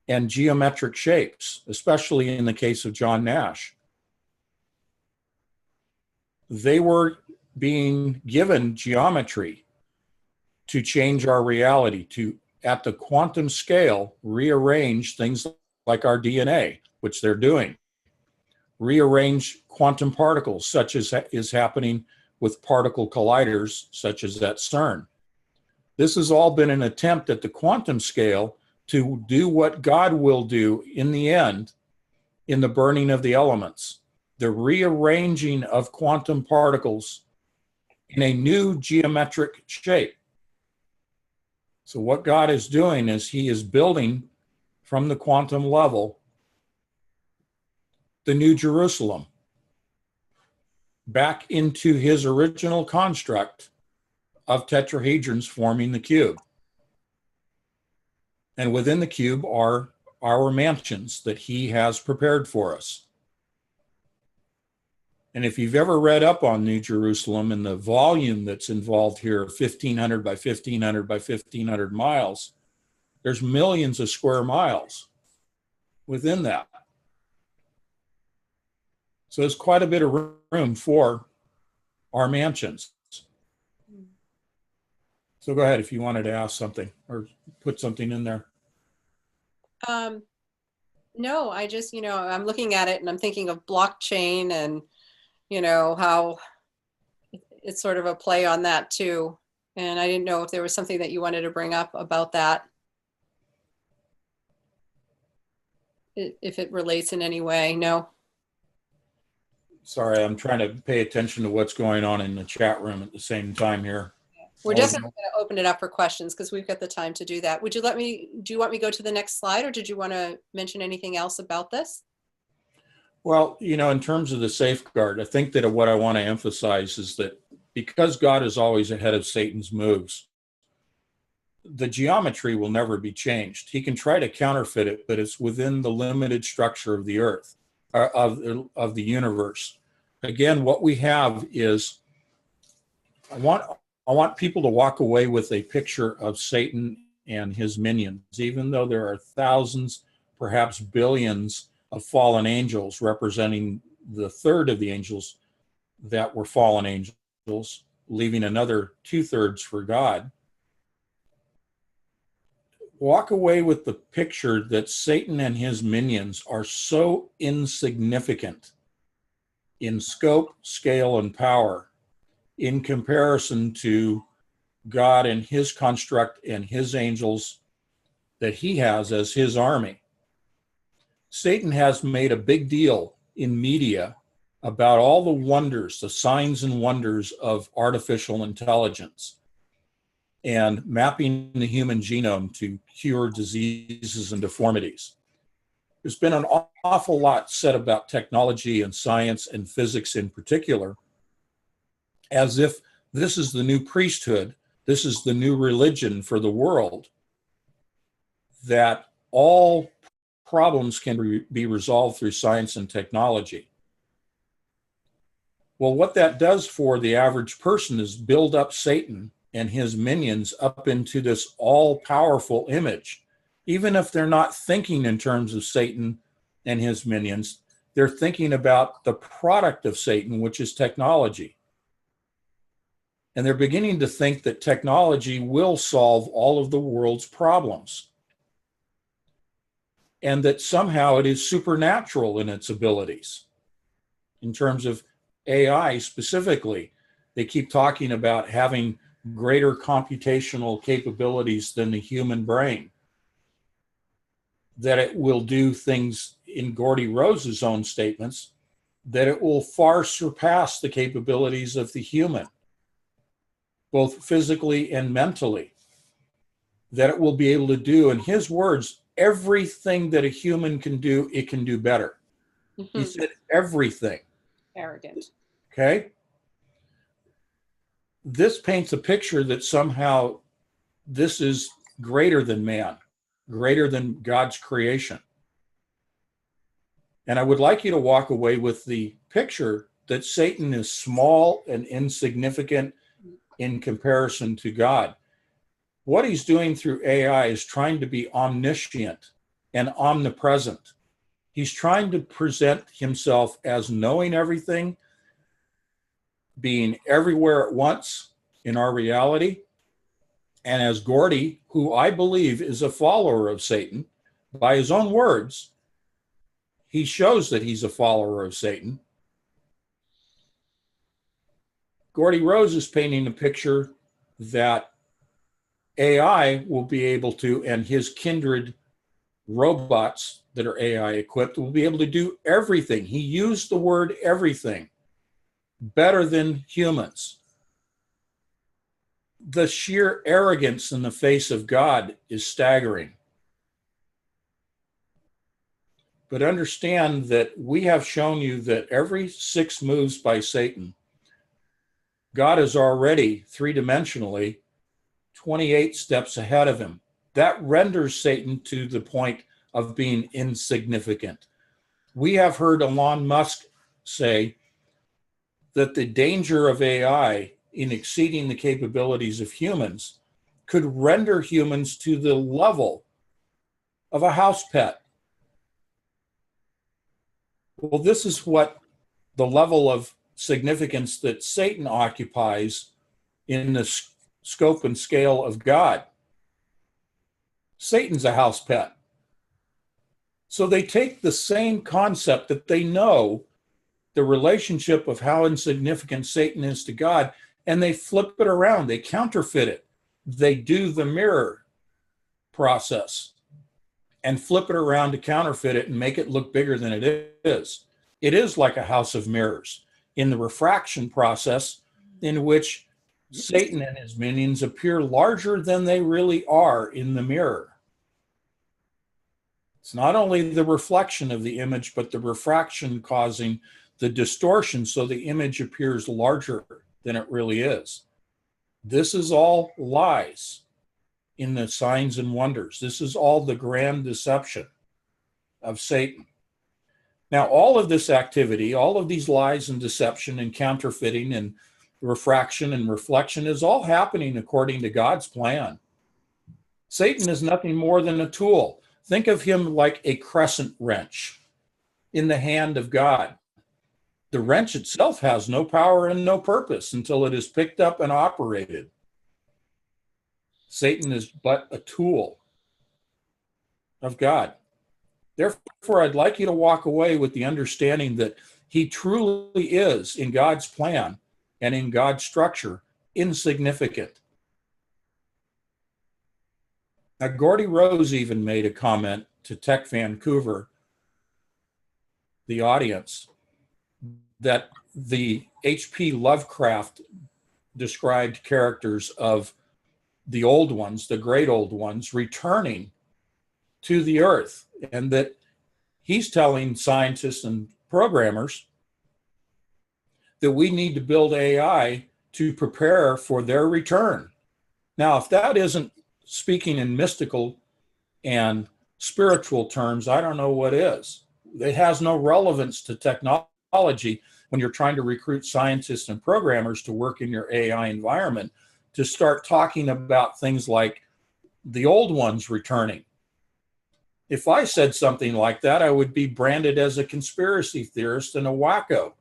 and geometric shapes, especially in the case of John Nash. They were being given geometry to change our reality, to, at the quantum scale, rearrange things like our DNA, which they're doing. Rearrange quantum particles, such as is happening with particle colliders, such as at CERN. This has all been an attempt at the quantum scale to do what God will do in the end in the burning of the elements, the rearranging of quantum particles in a new geometric shape. So what God is doing is he is building from the quantum level the New Jerusalem back into his original construct of tetrahedrons forming the cube. And within the cube are our mansions that he has prepared for us. And if you've ever read up on New Jerusalem and the volume that's involved here, 1,500 by 1,500 by 1,500 miles, there's millions of square miles within that. So there's quite a bit of room for our mansions. So go ahead if you wanted to ask something or put something in there. No, I just, I'm looking at it and I'm thinking of blockchain and, how it's sort of a play on that too. And I didn't know if there was something that you wanted to bring up about that. If it relates in any way, no. Sorry, I'm trying to pay attention to what's going on in the chat room at the same time here. We're definitely going to open it up for questions because we've got the time to do that. Do you want me to go to the next slide, or did you want to mention anything else about this? Well, in terms of the safeguard, I think that what I want to emphasize is that because God is always ahead of Satan's moves, the geometry will never be changed. He can try to counterfeit it, but it's within the limited structure of the earth, of the universe. Again, what we have is, I want people to walk away with a picture of Satan and his minions, even though there are thousands, perhaps billions of fallen angels representing the third of the angels that were fallen angels, leaving another 2/3 for God. Walk away with the picture that Satan and his minions are so insignificant in scope, scale, and power in comparison to God and his construct and his angels that he has as his army. Satan has made a big deal in media about all the wonders, the signs and wonders of artificial intelligence and mapping the human genome to cure diseases and deformities. There's been an awful lot said about technology and science and physics in particular, as if this is the new priesthood, this is the new religion for the world, that all problems can be resolved through science and technology. Well, what that does for the average person is build up Satan and his minions up into this all-powerful image. Even if they're not thinking in terms of Satan and his minions, they're thinking about the product of Satan, which is technology. And they're beginning to think that technology will solve all of the world's problems, and that somehow it is supernatural in its abilities. In terms of AI specifically, they keep talking about having greater computational capabilities than the human brain, that it will do things, in Gordy Rose's own statements, that it will far surpass the capabilities of the human, both physically and mentally, that it will be able to do, in his words, everything that a human can do, it can do better. He said everything. Arrogant. Okay? This paints a picture that somehow this is greater than man, greater than God's creation. And I would like you to walk away with the picture that Satan is small and insignificant in comparison to God. What he's doing through AI is trying to be omniscient and omnipresent. He's trying to present himself as knowing everything, being everywhere at once in our reality. And as Gordy, who I believe is a follower of Satan, by his own words, he shows that he's a follower of Satan. Gordy Rose is painting a picture that AI will be able to, and his kindred robots that are AI equipped, will be able to do everything. He used the word everything, better than humans. The sheer arrogance in the face of God is staggering. But understand that we have shown you that every 6 moves by Satan, God is already three-dimensionally 28 steps ahead of him. That renders Satan to the point of being insignificant. We have heard Elon Musk say that the danger of AI in exceeding the capabilities of humans could render humans to the level of a house pet. Well, this is what the level of significance that Satan occupies in the scope and scale of God. Satan's a house pet. So they take the same concept that they know, the relationship of how insignificant Satan is to God, and they flip it around. They counterfeit it. They do the mirror process and flip it around to counterfeit it and make it look bigger than it is. It is like a house of mirrors in the refraction process, in which Satan and his minions appear larger than they really are in the mirror. It's not only the reflection of the image, but the refraction causing the distortion so the image appears larger than it really is. This is all lies in the signs and wonders. This is all the grand deception of Satan. Now, all of this activity, all of these lies and deception and counterfeiting and refraction and reflection is all happening according to God's plan. Satan is nothing more than a tool. Think of him like a crescent wrench in the hand of God. The wrench itself has no power and no purpose until it is picked up and operated. Satan is but a tool of God. Therefore, I'd like you to walk away with the understanding that he truly is, in God's plan and in God's structure, insignificant. Now, Gordy Rose even made a comment to Tech Vancouver, the audience, that the H.P. Lovecraft described characters of the old ones, the great old ones, returning to the earth, and that he's telling scientists and programmers that we need to build AI to prepare for their return. Now, if that isn't speaking in mystical and spiritual terms, I don't know what is. It has no relevance to technology when you're trying to recruit scientists and programmers to work in your AI environment, to start talking about things like the old ones returning. If I said something like that, I would be branded as a conspiracy theorist and a wacko.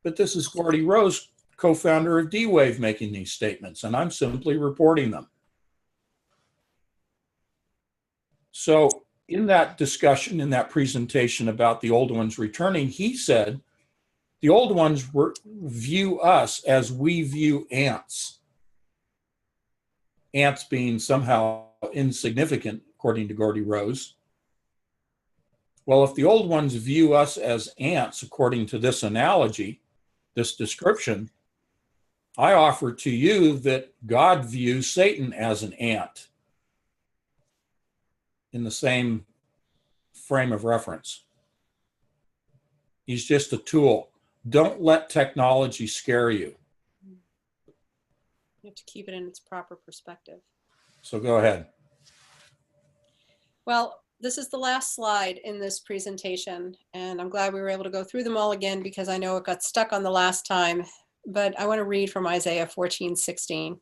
But this is Gordy Rose, co-founder of D-Wave, making these statements, and I'm simply reporting them. So in that discussion, in that presentation about the old ones returning, he said, the old ones view us as we view ants. Ants being somehow insignificant, according to Gordy Rose. Well, if the old ones view us as ants, according to this analogy, this description, I offer to you that God views Satan as an ant in the same frame of reference. He's just a tool. Don't let technology scare you. You have to keep it in its proper perspective. So go ahead. Well, this is the last slide in this presentation, and I'm glad we were able to go through them all again because I know it got stuck on the last time. But I want to read from Isaiah 14:16.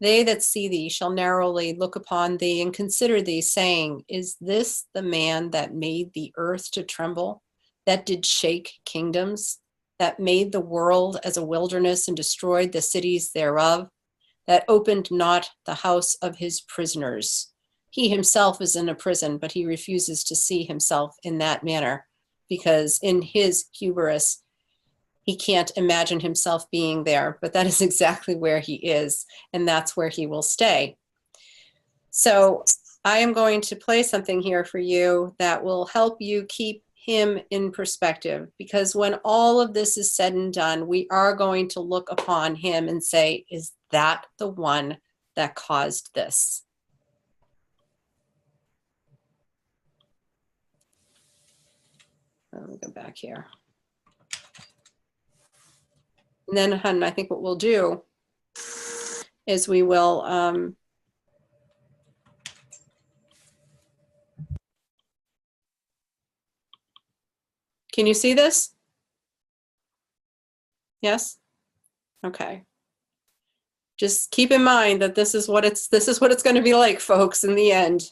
They that see thee shall narrowly look upon thee and consider thee, saying, is this the man that made the earth to tremble, that did shake kingdoms, that made the world as a wilderness and destroyed the cities thereof, that opened not the house of his prisoners? He himself is in a prison, but he refuses to see himself in that manner because in his hubris, he can't imagine himself being there, but that is exactly where he is, and that's where he will stay. So I am going to play something here for you that will help you keep him in perspective, because when all of this is said and done, we are going to look upon him and say, is that the one that caused this? Let me go back here. And then I think what we'll do is we will can you see this? Yes? Okay. Just keep in mind that this is what it's going to be like, folks, in the end.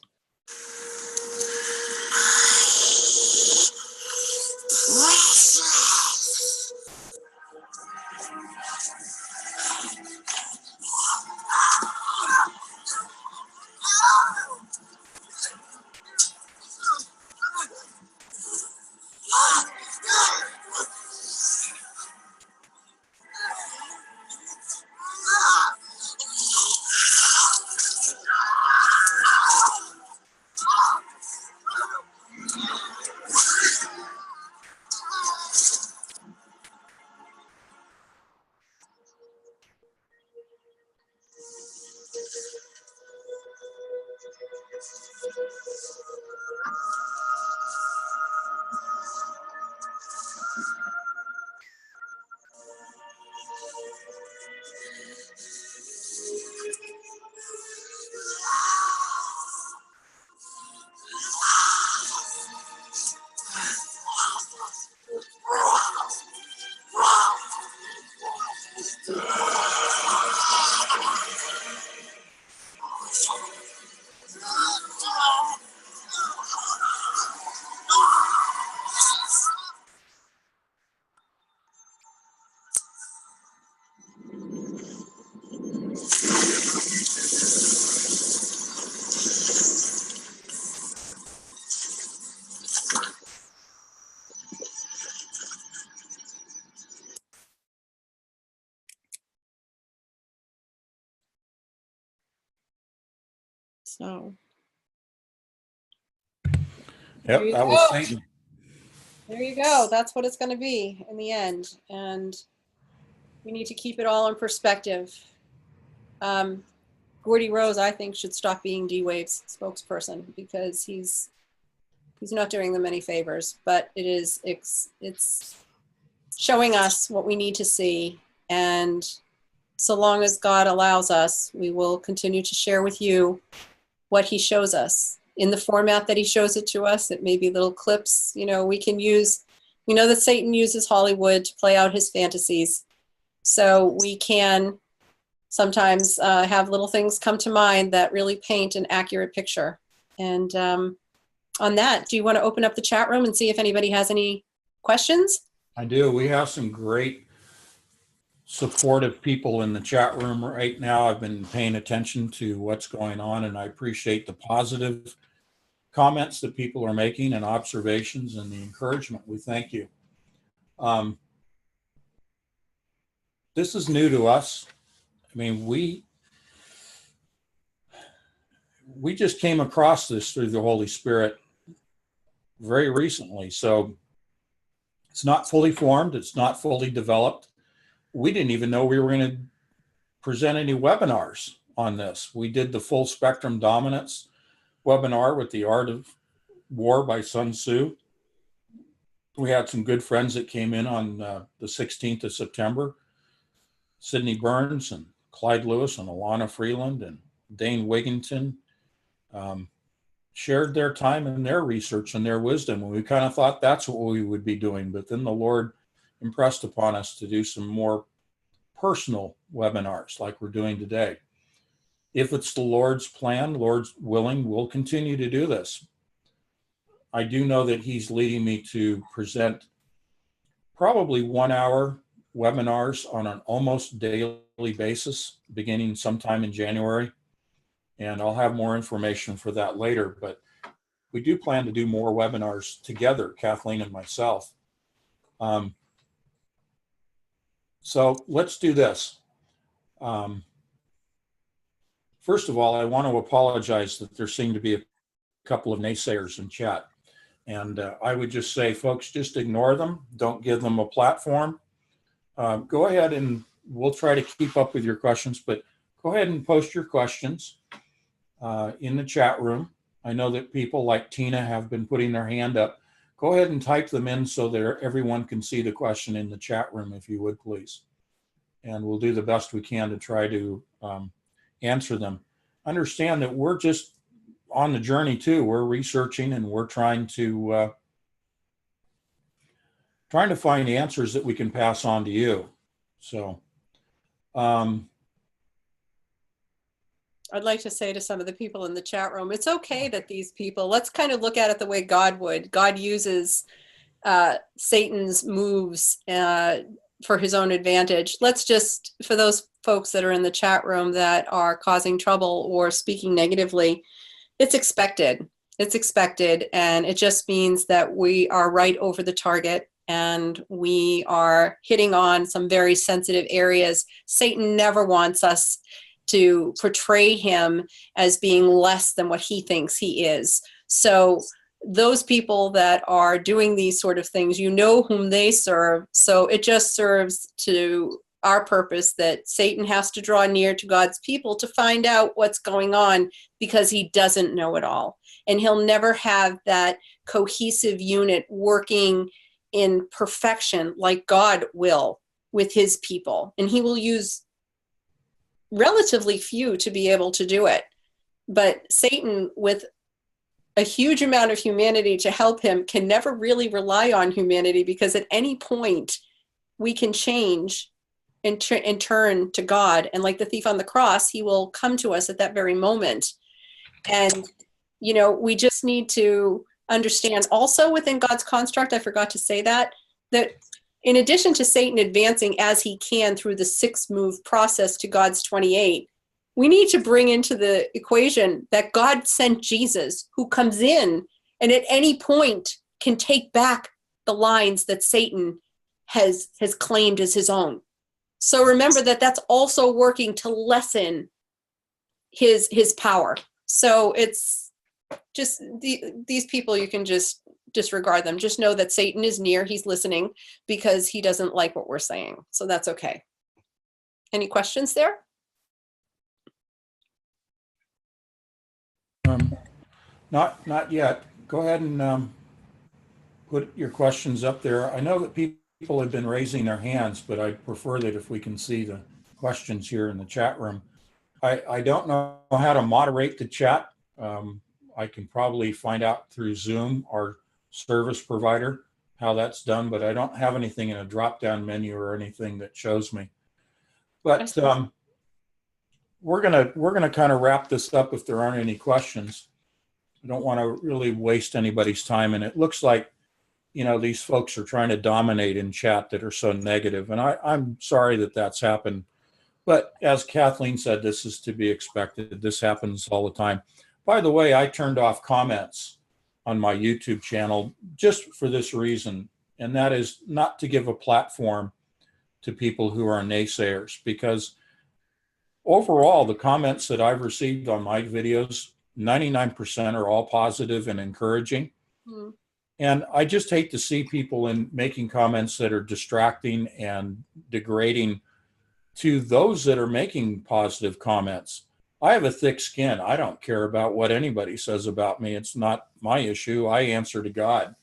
So Yep, you that go. was Satan. there you go. That's what it's going to be in the end. And we need to keep it all in perspective. Gordy Rose, I think, should stop being D-Wave's spokesperson because he's not doing them any favors. But it's showing us what we need to see, and so long as God allows us, we will continue to share with you what he shows us in the format that he shows it to us. It may be little clips, we can use. We know that Satan uses Hollywood to play out his fantasies, so we can sometimes have little things come to mind that really paint an accurate picture. And on that, do you want to open up the chat room and see if anybody has any questions? I do. We have some great supportive people in the chat room right now. I've been paying attention to what's going on, and I appreciate the positive comments that people are making and observations and the encouragement. We thank you. This is new to us. I mean, we just came across this through the Holy Spirit very recently. So it's not fully formed. It's not fully developed. We didn't even know we were going to present any webinars on this. We did the full spectrum dominance webinar with the Art of War by Sun Tzu. We had some good friends that came in on the 16th of September. Sydney Burns and Clyde Lewis and Alana Freeland and Dane Wigginton shared their time and their research and their wisdom. And we kind of thought that's what we would be doing. But then the Lord impressed upon us to do some more personal webinars like we're doing today. If it's the Lord's plan, Lord's willing, we'll continue to do this. I do know that he's leading me to present probably 1 hour webinars on an almost daily basis, beginning sometime in January. And I'll have more information for that later, but we do plan to do more webinars together, Kathleen and myself. So let's do this. First of all, I want to apologize that there seem to be a couple of naysayers in chat. And I would just say, folks, just ignore them. Don't give them a platform. Go ahead and we'll try to keep up with your questions, but go ahead and post your questions in the chat room. I know that people like Tina have been putting their hand up. Go ahead and type them in so that everyone can see the question in the chat room, if you would, please. And we'll do the best we can to try to answer them. Understand that we're just on the journey too. We're researching and we're trying to find answers that we can pass on to you. So I'd like to say to some of the people in the chat room, it's okay that these people, let's kind of look at it the way God would. God uses Satan's moves for his own advantage. Let's just, for those folks that are in the chat room that are causing trouble or speaking negatively, it's expected. It's expected, and it just means that we are right over the target and we are hitting on some very sensitive areas. Satan never wants us to portray him as being less than what he thinks he is. So those people that are doing these sort of things, you know whom they serve. So it just serves to our purpose that Satan has to draw near to God's people to find out what's going on, because he doesn't know it all. And he'll never have that cohesive unit working in perfection like God will with his people. And he will use relatively few to be able to do it. But Satan, with a huge amount of humanity to help him, can never really rely on humanity, because at any point we can change and turn to God. And like the thief on the cross, he will come to us at that very moment. And, you know, we just need to understand also within God's construct, I forgot to say that in addition to Satan advancing as he can through the 6-move process to God's 28, we need to bring into the equation that God sent Jesus, who comes in and at any point can take back the lines that Satan has claimed as his own. So remember that that's also working to lessen his power. So it's just these people, you can just disregard them. Just know that Satan is near. He's listening because he doesn't like what we're saying. So that's okay. Any questions there? Not yet. Go ahead and put your questions up there. I know that people have been raising their hands, but I prefer that if we can see the questions here in the chat room. I don't know how to moderate the chat. I can probably find out through Zoom, our service provider, how that's done, but I don't have anything in a drop-down menu or anything that shows me. But we're gonna kind of wrap this up if there aren't any questions. I don't want to really waste anybody's time, and it looks like, you know, these folks are trying to dominate in chat that are so negative, and I'm sorry that that's happened. But as Kathleen said, this is to be expected. This happens all the time. By the way, I turned off comments on my YouTube channel just for this reason, and that is not to give a platform to people who are naysayers, because overall, the comments that I've received on my videos, 99% are all positive and encouraging. Mm. And I just hate to see people making comments that are distracting and degrading to those that are making positive comments. I have a thick skin. I don't care about what anybody says about me. It's not my issue. I answer to God.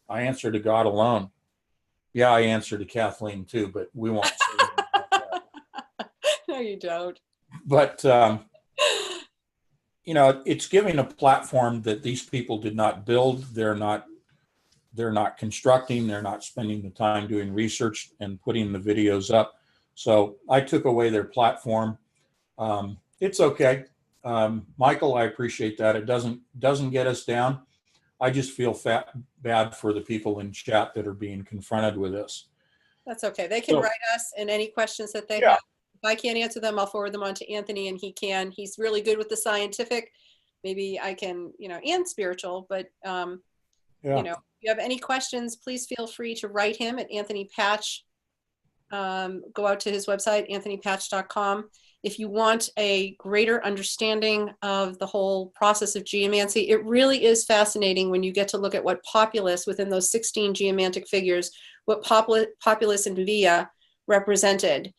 I answer to God alone. Yeah, I answer to Kathleen too, but we won't say anything about that. No, you don't. But, you know, it's giving a platform that these people did not build. They're not constructing. They're not spending the time doing research and putting the videos up. So I took away their platform. It's okay. Michael, I appreciate that. It doesn't get us down. I just feel bad for the people in chat that are being confronted with this. That's okay. They can write us and any questions that they have. If I can't answer them, I'll forward them on to Anthony, and he can. He's really good with the scientific. Maybe I can, you know, and spiritual, but you know, if you have any questions, please feel free to write him at Anthony Patch. Go out to his website, anthonypatch.com. If you want a greater understanding of the whole process of geomancy, it really is fascinating when you get to look at what Populus, within those 16 geomantic figures, what Populus and Via represented.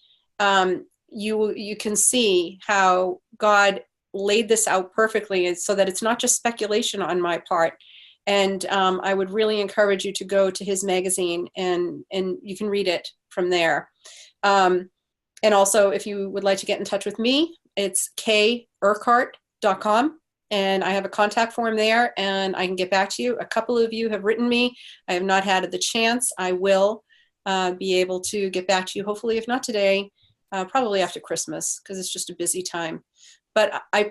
You can see how God laid this out perfectly so that it's not just speculation on my part. And I would really encourage you to go to his magazine and you can read it from there. And also, if you would like to get in touch with me, it's kurquhart.com. And I have a contact form there and I can get back to you. A couple of you have written me. I have not had the chance. I will be able to get back to you, hopefully, if not today, probably after Christmas, because it's just a busy time. But I'd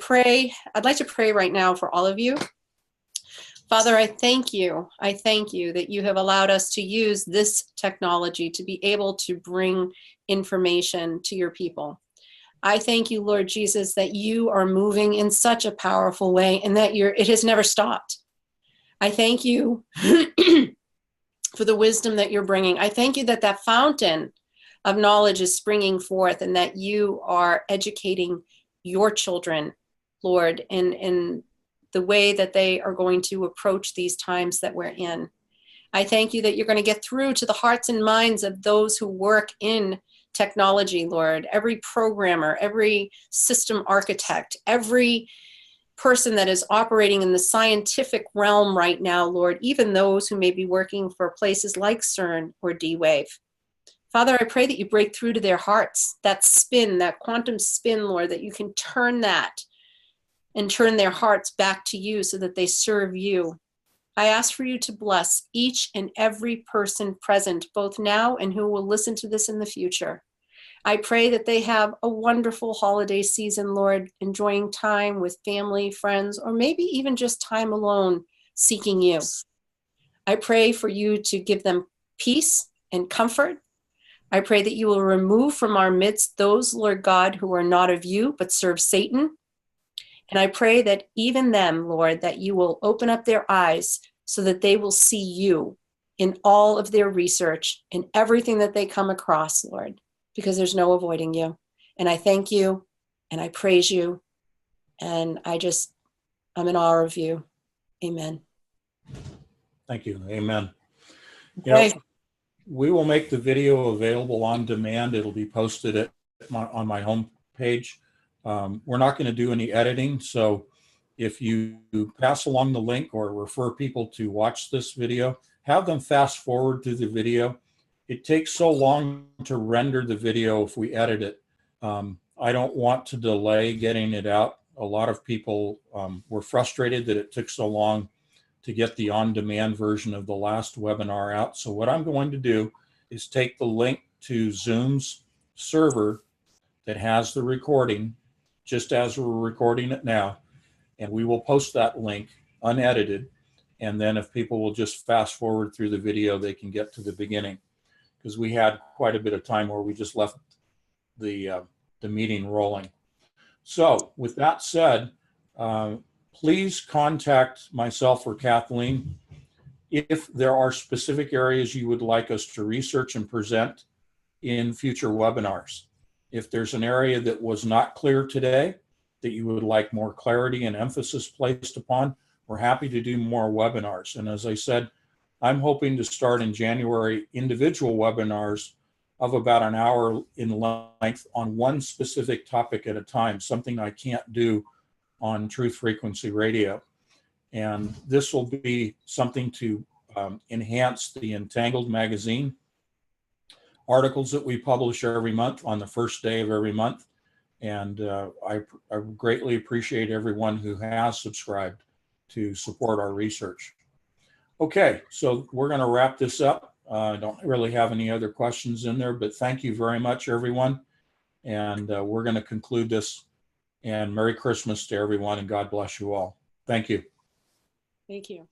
like to pray right now for all of you. Father, I thank you. I thank you that you have allowed us to use this technology to be able to bring information to your people. I thank you, Lord Jesus, that you are moving in such a powerful way and that it has never stopped. I thank you for the wisdom that you're bringing. I thank you that that fountain of knowledge is springing forth and that you are educating your children, Lord, in the way that they are going to approach these times that we're in. I thank you that you're going to get through to the hearts and minds of those who work in technology, Lord, every programmer, every system architect, every person that is operating in the scientific realm right now, Lord, even those who may be working for places like CERN or D-Wave. Father, I pray that you break through to their hearts, that spin, that quantum spin, Lord, that you can turn that and turn their hearts back to you so that they serve you. I ask for you to bless each and every person present, both now and who will listen to this in the future. I pray that they have a wonderful holiday season, Lord, enjoying time with family, friends, or maybe even just time alone, seeking you. I pray for you to give them peace and comfort. I pray that you will remove from our midst those, Lord God, who are not of you, but serve Satan. And I pray that even them, Lord, that you will open up their eyes so that they will see you in all of their research, in everything that they come across, Lord, because there's no avoiding you. And I thank you and I praise you. And I just I'm in awe of you. Amen. Thank you. Amen. You know, Okay. we will make the video available on demand. It'll be posted on my home page. We're not going to do any editing. So if you pass along the link or refer people to watch this video, have them fast forward to the video. It takes so long to render the video if we edit it. I don't want to delay getting it out. A lot of people were frustrated that it took so long to get the on-demand version of the last webinar out. So what I'm going to do is take the link to Zoom's server that has the recording, just as we're recording it now, and we will post that link unedited. And then if people will just fast forward through the video, they can get to the beginning, because we had quite a bit of time where we just left the meeting rolling. So with that said, please contact myself or Kathleen if there are specific areas you would like us to research and present in future webinars. If there's an area that was not clear today that you would like more clarity and emphasis placed upon, we're happy to do more webinars. And as I said, I'm hoping to start in January individual webinars of about an hour in length on one specific topic at a time, something I can't do on Truth Frequency Radio. And this will be something to enhance the Entangled magazine articles that we publish every month on the first day of every month. And I greatly appreciate everyone who has subscribed to support our research. Okay, so we're going to wrap this up. I don't really have any other questions in there, but thank you very much, everyone. And we're going to conclude this. And Merry Christmas to everyone, and God bless you all. Thank you. Thank you.